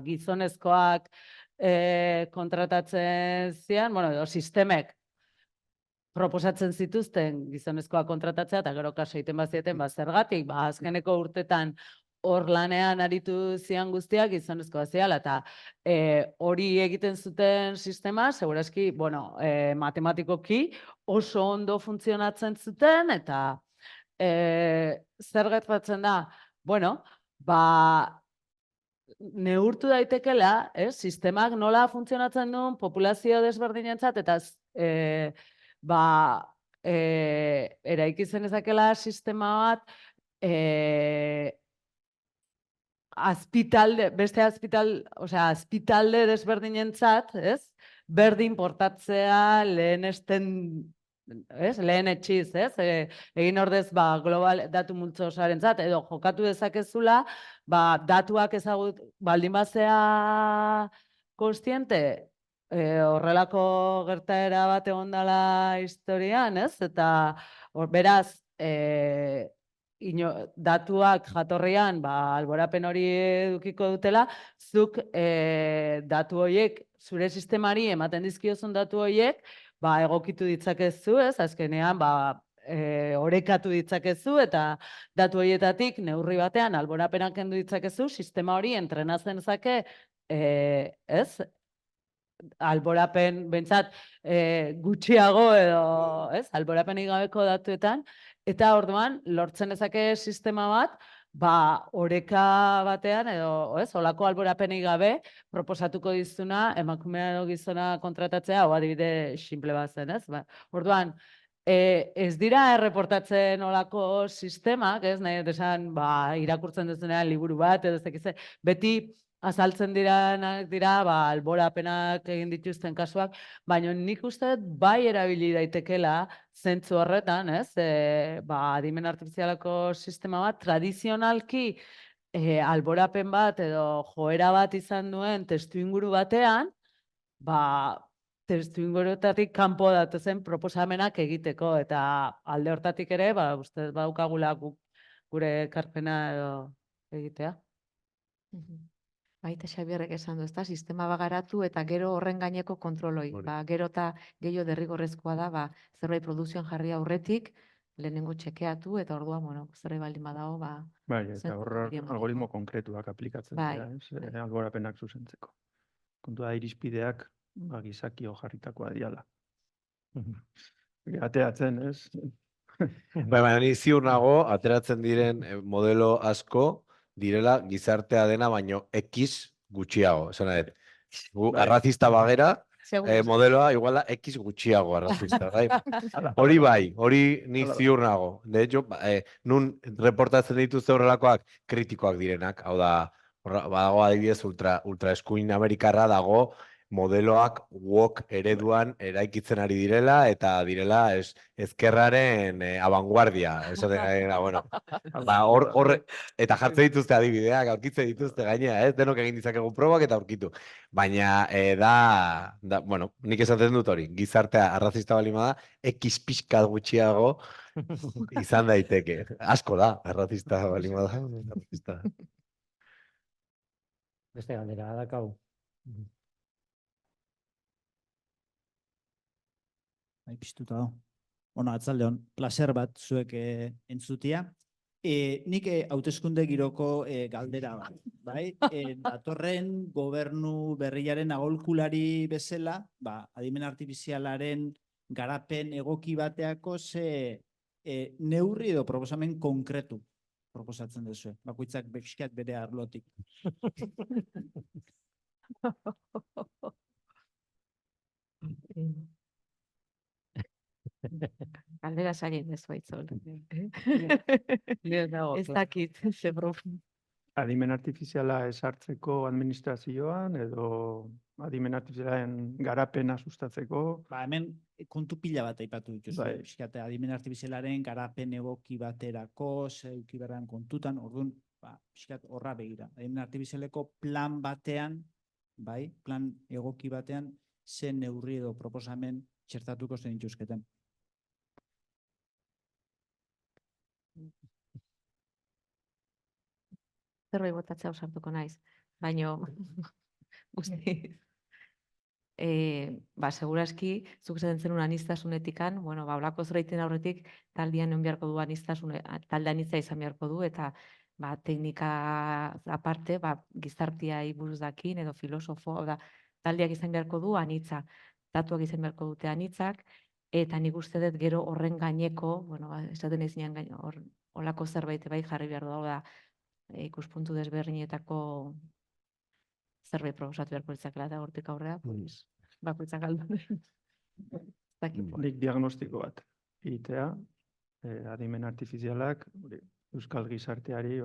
gizonezkoak kontratatzen zian, edo sistemek proposatzen zituzten gizonezkoak kontratatzea, eta gero kaso egiten bazieten, zergatik, azkeneko urtetan hor lanean aritu zian guztiak gizonezkoa ziala, eta hori egiten zuten sistema, segurazki, matematikoki oso ondo funtzionatzen zuten, eta zer gertatzen da, neurtu daitekela, sistemak nola funtzionatzen duen populazio desberdinentzat, eta eraiki zen ezakela sistema bat, azpitalde desberdinentzat, ez? Berdin portatzea lehen etxiz, ez? Egin ordez, global datu multzo osarentzat, edo jokatu dezakezula, datuak ezagut, baldin bazea kontziente, horrelako gertaera bat egon dela historian, ez? Eta, beraz, datuak jatorrian, alborapen hori edukiko dutela, zuk datu horiek, zure sistemari ematen dizkiozun datu horiek, egokitu ditzakezu, ez? Azkenean, orekatu ditzakezu, eta datu horietatik neurri batean alborapenak kendu ditzakezu, sistema hori entrenatzen zake, ez? Alborapen, bentsat, gutxiago edo, ez? Alborapenik gabeko datuetan, eta orduan, lortzen ezake sistema bat, oreka batean, edo, ez? Olako alborapenik gabe, proposatuko dizuna, emakumea edo gizona kontratatzea, adibide simple bat zen, ez? Orduan, ez dira erreportatzen olako sistemak, ez? Nahi desan, irakurtzen duzunean liburu bat, edo zekize, beti azaltzen dira, alborapenak egin dituzten kasuak, baina nik uste bai erabili daitekela zentzu horretan, ez? Adimen artifizialako sistema bat, tradizionalki alborapen bat edo joera bat izan duen testu inguru batean, testu inguruetatik kanpo datozen proposamenak egiteko, eta alde hortatik ere, uste baukagula gure ekarpena edo egitea. Baita Xabierrek esan du, ezta, sistema bagaratu eta gero horren gaineko kontroloi. Gero eta gehiago derrigorrezkoa da, zerbait produkzioan jarri aurretik, lehenengo txekeatu, eta orduan, zerbait baldin badago, Bai, eta horrek algoritmo konkretuak aplikatzen dira, alborapenak zuzentzeko. Kontua irizpideak, gizakio jarritakoa diala. Ateatzen, ez? Baina ni ziur nago, ateratzen diren modelo asko, direla gizartea dena, baino X gutxiago. Esan nahi, arrazista bagera, modeloa iguala X gutxiago arrazista. Hori bai, hori nik ziur nago. De hecho, nun reportatzen dituzte horrelakoak kritikoak direnak. Hau da, badago adibidez ultra eskuin amerikarra dago, modeloak woke ereduan eraikitzen ari direla, eta direla ezkerraren abanguardia. Eta jartzen dituzte adibideak, aurkitzen dituzte gainea, denok egin ditzakegu probak eta aurkitu. Baina nik esaten dut hori, gizartea arrazista balima da, X pixkat gutxiago izan daiteke. Asko da, arrazista balima da. Beste galdera, adakau. Piztuta da. Atzaldeon, placer bat zuek entzutia. Nik hauteskunde giroko galdera bat, bai? Datorren gobernu berriaren aholkulari bezala, adimen artifizialaren garapen egoki bateako ze neurri edo proposamen konkretu proposatzen duzu. Bakoitzak pixkat bere arlotik. Galdera zailin ez baitzol. Ni ez dago. Ez dakit, ze Adimen artifiziala esartzeko administrazioan edo adimen artifizialaren garapena sustatzeko. Hemen kontu pila bat aipatu dituzu. Bai. Pixkat, adimen artifizialaren garapen egoki baterako, zeuki berran kontutan, orduan, pixkat horra begira. Adimen artifizialeko plan batean, bai, plan egoki batean, zen neurri edo proposamen txertatuko zen dituzketen. zerbait botatzea ausartuko naiz, baino guzti. Seguraski, zuk esaten zenuen aniztasunetikan, olako zerbaiten aurretik taldean egon beharko du talde anitza izan beharko du, eta teknika aparte, gizarteai buruz dakin, edo filosofo, taldeak izan beharko du anitza, datuak izan beharko dute anitzak, eta nik uste dut gero horren gaineko, esaten ezinean olako zerbait bai jarri behar da, ikuspuntu desberdinetako zerbait proposatu beharko litzakela da hortik aurrera, bakoitzak aldo. Nik diagnostiko bat egitea, adimen artifizialak euskal gizarteari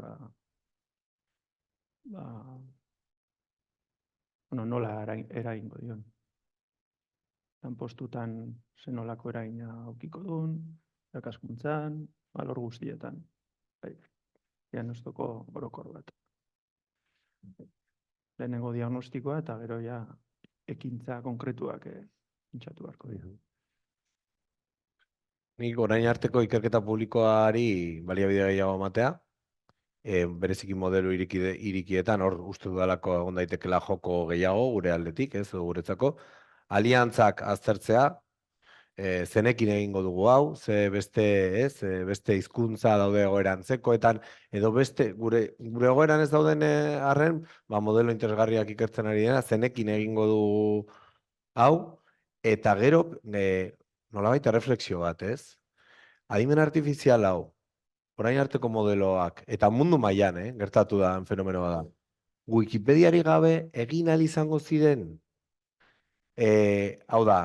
nola eragingo dion. Lanpostutan zenolako eragina aukiko duen, irakaskuntzan, alor guztietan. Diagnostiko orokor bat. Lehenengo diagnostikoa eta gero ja ekintza konkretuak pentsatu beharko dira. Nik orain arteko ikerketa publikoari baliabide gehiago ematea, bereziki modelo irikietan, hor uste dudalako egon daitekela joko gehiago gure aldetik, ez guretzako, aliantzak aztertzea, zenekin egingo dugu hau, beste hizkuntza daude egoera antzekoetan, edo beste gure egoeran ez dauden arren, modelo interesgarriak ikertzen ari dena, zenekin egingo dugu hau, eta gero, nolabait erreflexio bat, ez? Adimen artifizial hau, orain arteko modeloak, eta mundu mailan, gertatu da fenomeno da. Wikipediari gabe egin ahal izango ziren, hau da,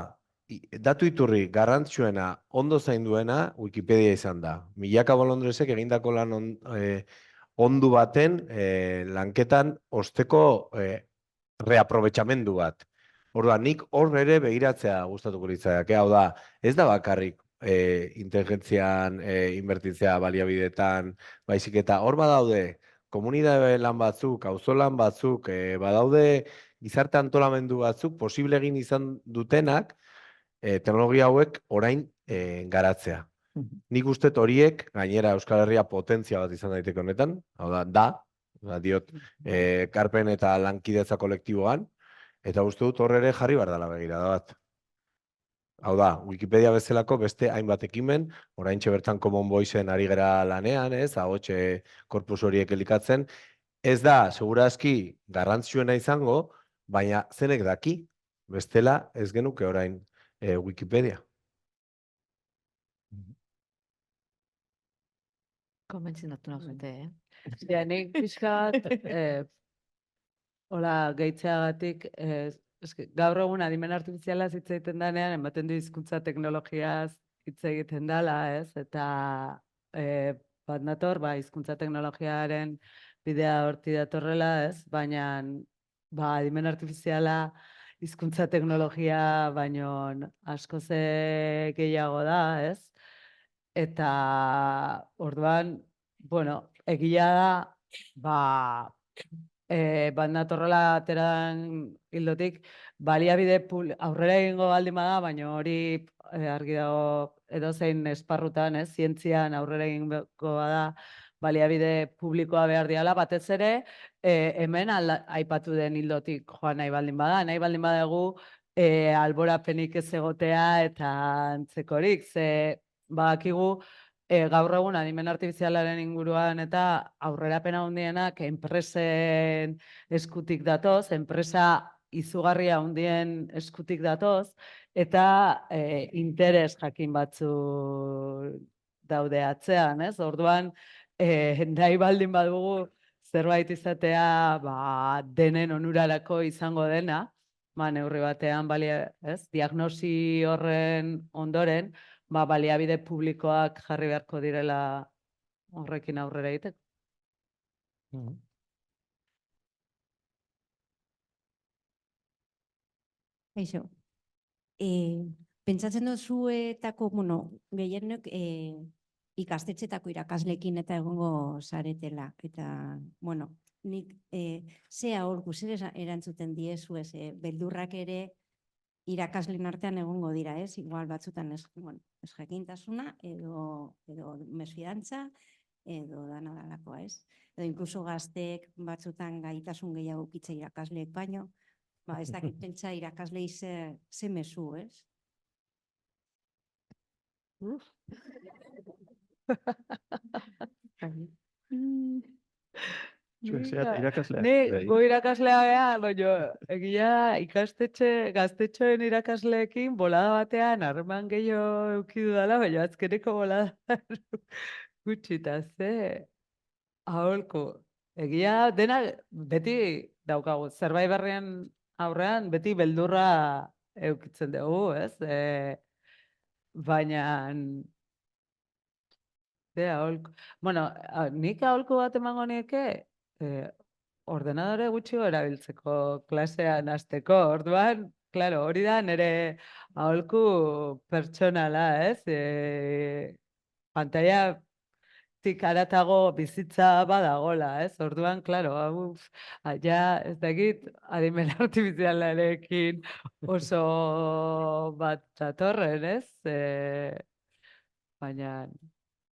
datu iturri garrantzitsuena ondo zainduena Wikipedia izan da. Milaka bolondresek egindako lan ondu baten lanketan osteko reaprovechamendu bat. Orduan, nik hor ere begiratzea gustatuko litzaiake. Hau da, ez da bakarrik inteligentzian inbertitzea baliabidetan, baizik eta hor badaude komunitate lan batzuk, auzolan batzuk, badaude gizarte antolamendu batzuk posible egin izan dutenak teknologia hauek orain garatzea. Nik uste horiek, gainera Euskal Herria potentzia bat izan daiteke honetan, hau da, diot, karpen eta lankidetza kolektiboan, eta uste dut horre ere jarri behar dela begirada bat. Hau da, Wikipedia bezalako beste hainbat ekimen, oraintxe bertan Common Voiceen ari gera lanean, ahotxe korpus horiek elikatzen, ez da, segurazki, garrantzitsuena izango, baina zenek daki, bestela ez genuke orain Wikipedia. Konbentzionatu nauzute, Nik pixkat, hola, gehitzeagatik, gaur egun adimen artifiziala hitz egiten danean, ematen du hizkuntza teknologiaz hitz egiten dela, ez? Eta bat nator, hizkuntza teknologiaren bidea horti datorrela, ez? Baina, adimen artifiziala hizkuntza teknologia baino asko ze gehiago da, ez? Eta orduan, egia da, bat natorrela ateran hildotik, baliabide aurrera egingo baldin bada, baina hori argi dago edozein esparrutan, zientzian aurrera egingo bada, baliabide publikoa behar diala, batez ere, hemen aipatu den hildotik joan nahi baldin badagu, alborapenik ez egotea eta antzekorik, ze badakigu gaur egun adimen artifizialaren inguruan eta aurrerapena handienak enpresen eskutik datoz, enpresa izugarria handien eskutik datoz, eta interes jakin batzu daude atzean, ez? Orduan, nahi baldin badugu zerbait izatea denen onurarako izango dena, neurri batean diagnosi horren ondoren, baliabide publikoak jarri beharko direla horrekin aurrera egiteko. Kaixo. Pentsatzen duzuetako, gehienok ikastetxetako irakaslekin eta egongo zaretela. Eta, nik ze aholku, zer erantzuten diezu ez, beldurrak ere irakasleen artean egongo dira, ez? Igual batzutan ez jakintasuna, edo mesfidantza, edo dana dalakoa, ez? Edo inkluso gazteek batzutan gaitasun gehiago ukitza irakasleek baino, ez dakit pentsa irakaslei ze mezu, ez? Zuek zeat irakasleak. Ni gu irakaslea gea, baina egia gaztetxoen irakasleekin bolada batean harreman gehiago eukidu dela, baina azkeneko bolada gutxita, ze aholku. Egia dena beti daukagu, zerbait berrien aurrean beti beldurra eukitzen dugu, ez? Baina nik aholku bat emango nieke, ordenadore gutxiago erabiltzeko klasean hasteko. Orduan, claro, hori da nire aholku pertsonala, ez? Pantailatik haratago bizitza badagola, ez? Orduan, claro, ez dakit adimen artifizialarekin oso bat datorren, ez? Baina,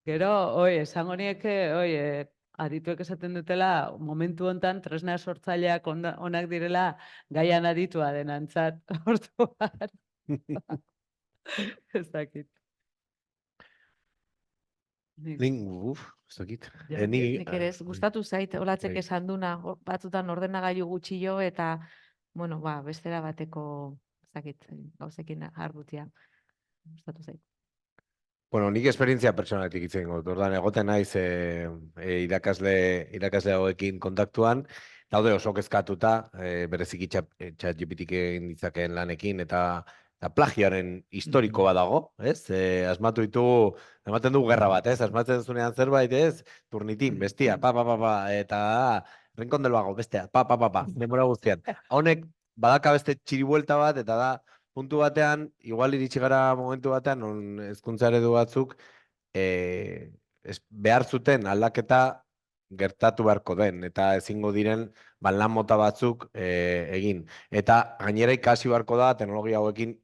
gero, esango nieke, adituek esaten dutela, momentu hontan tresna sortzaileak onak direla gaian aditua denantzat. Orduan, ez dakit. Ez dakit. Nik ere gustatu zait, olatzek esan duna, batzutan ordenagailu gutxillo eta, bestera bateko, ez dakit, gauzekin ardutia. Gustatu zait. Nik esperientzia pertsonaletik hitz egingo dut. Orduan egoten naiz irakasle hauekin kontaktuan, daude oso kezkatuta, bereziki ChatGPTik egin ditzakeen lanekin eta plagioaren historiko bat dago, ez? Asmatu ditugu, ematen dugu gerra bat, ez? Asmatzen zunean zerbait, ez? Turnitin, bestia, eta Rincón del Vago, bestia, denbora guztian. Honek badaka beste txiribuelta bat, eta da, puntu batean, igual iritsi gara momentu batean, non hezkuntza eredu batzuk behar zuten aldaketa gertatu beharko den, eta ezingo diren lan mota batzuk egin. Eta gainera ikasi beharko da teknologia hauekin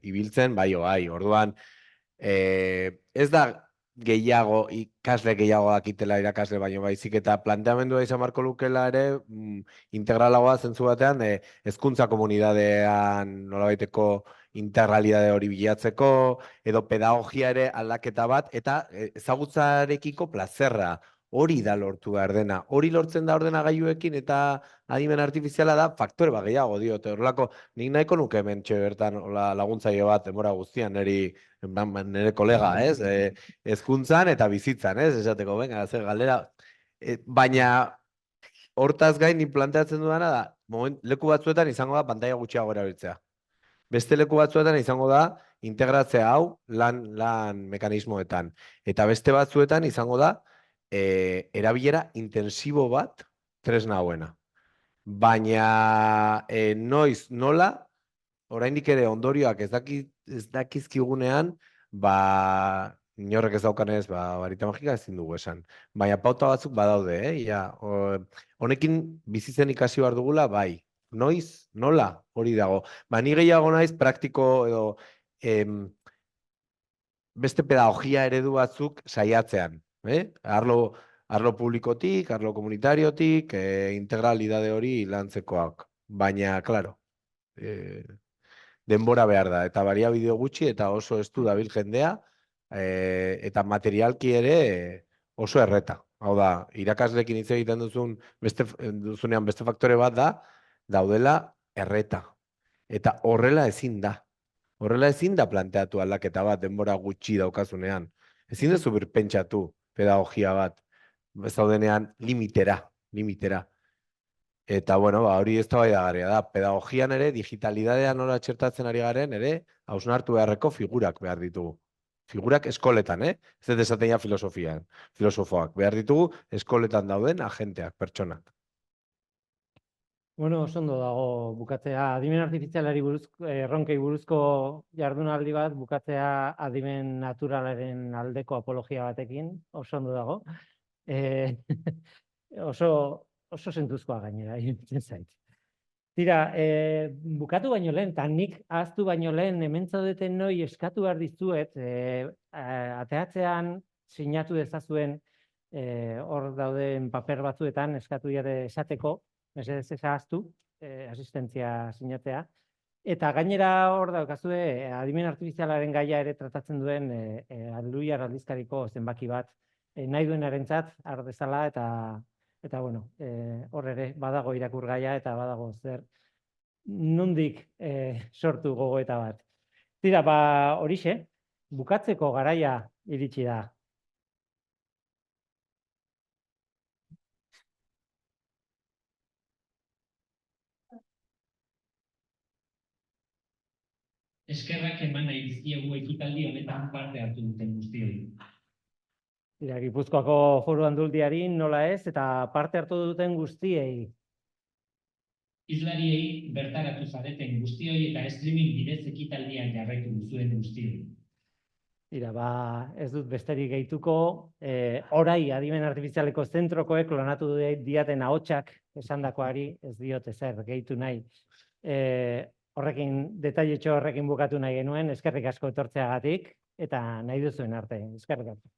ibiltzen, orduan, ez da ikasle gehiago dakitela irakasle baino baizik, eta planteamendua izan beharko lukela ere integralagoa zentzu batean, hezkuntza komunidadean nolabaiteko integralidade hori bilatzeko, edo pedagogia ere aldaketa bat, eta ezagutzarekiko plazerra, hori da lortu behar dena. Hori lortzen da ordenagailuekin eta adimen artifiziala da faktore bat gehiago diote. Horrelako, nik nahiko nuke hemen bertan laguntzaile bat denbora guztian, nire kolega, ez? Hezkuntzan eta bizitzan, ez? Esateko, venga, zer galdera. Baina, hortaz gain nik planteatzen dudana da, leku batzuetan izango da pantaila gutxiago erabiltzea. Beste leku batzuetan izango da integratzea hau lan mekanismoetan. Eta beste batzuetan izango da erabilera intensibo bat tresna hauena. Baina nola, oraindik ere ondorioak ez dakizkigunean, inorrek ez daukanez, varita magika ezin dugu esan. Baina pauta batzuk badaude, honekin bizitzen ikasi behar dugula, bai. Noiz, nola, hori dago. Ni gehiago naiz praktiko edo beste pedagogia eredu batzuk saiatzean. Arlo publikotik, arlo komunitariotik, integralidade hori lantzekoak. Baina, klaro, denbora behar da. Eta baliabide gutxi eta oso estu dabil jendea, eta materialki ere oso erreta. Hau da, irakaslekin hitz egiten duzunean beste faktore bat da, daudela erreta. Eta horrela ezin da. Horrela ezin da planteatu aldaketa bat denbora gutxi daukazunean. Ezin duzu birpentsatu pedagogia bat. Ez daudenean limitera. Eta, bueno, hori eztabaidagarria da. Pedagogian ere, digitalidadea nola txertatzen ari garen, ere, hausnartu beharreko figurak behar ditugu. Figurak eskoletan, Ez dut esaten ja filosofoak. Behar ditugu eskoletan dauden agenteak, pertsonak. Bueno, oso ondo dago bukatzea adimen artifizialari buruzko, erronkei buruzko jardunaldi bat, bukatzea adimen naturalaren aldeko apologia batekin, oso ondo dago. Oso zentuzkoa gainera, iruditzen zait. Tira, bukatu baino lehen, eta nik ahaztu baino lehen, hemen zaudeten noi eskatu behar dizuet, ateatzean sinatu dezazuen hor dauden paper batzuetan eskatu jare esateko, mesedez ez ahaztu, asistentzia sinatzea. Eta gainera hor daukazue, adimen artifizialaren gaia ere tratatzen duen Luiar aldizkariko zenbaki bat, nahi duenarentzat har dezala eta bueno, hor ere badago irakurgaia eta badago zer nondik sortu gogoeta bat. Tira, horixe, bukatzeko garaia iritsi da. Eskerrak eman nahi dizkiegu ekitaldi honetan parte hartu duten guztioi. Tira, Gipuzkoako Foru Aldundiari nola ez, eta parte hartu duten guztiei. Hizlariei bertaratu zareten guztioi eta streaming bidez ekitaldian jarraitu duzuen guztioi. Tira, ez dut besterik gehituko, orai adimen artifizialeko zentrokoek klonatu diaten ahotsak esandakoari ez diot ezer gehitu nahi. Horrekin, detailetxo horrekin bukatu nahi genuen, eskerrik asko etortzeagatik, eta nahi duzuen arte, eskerrik asko.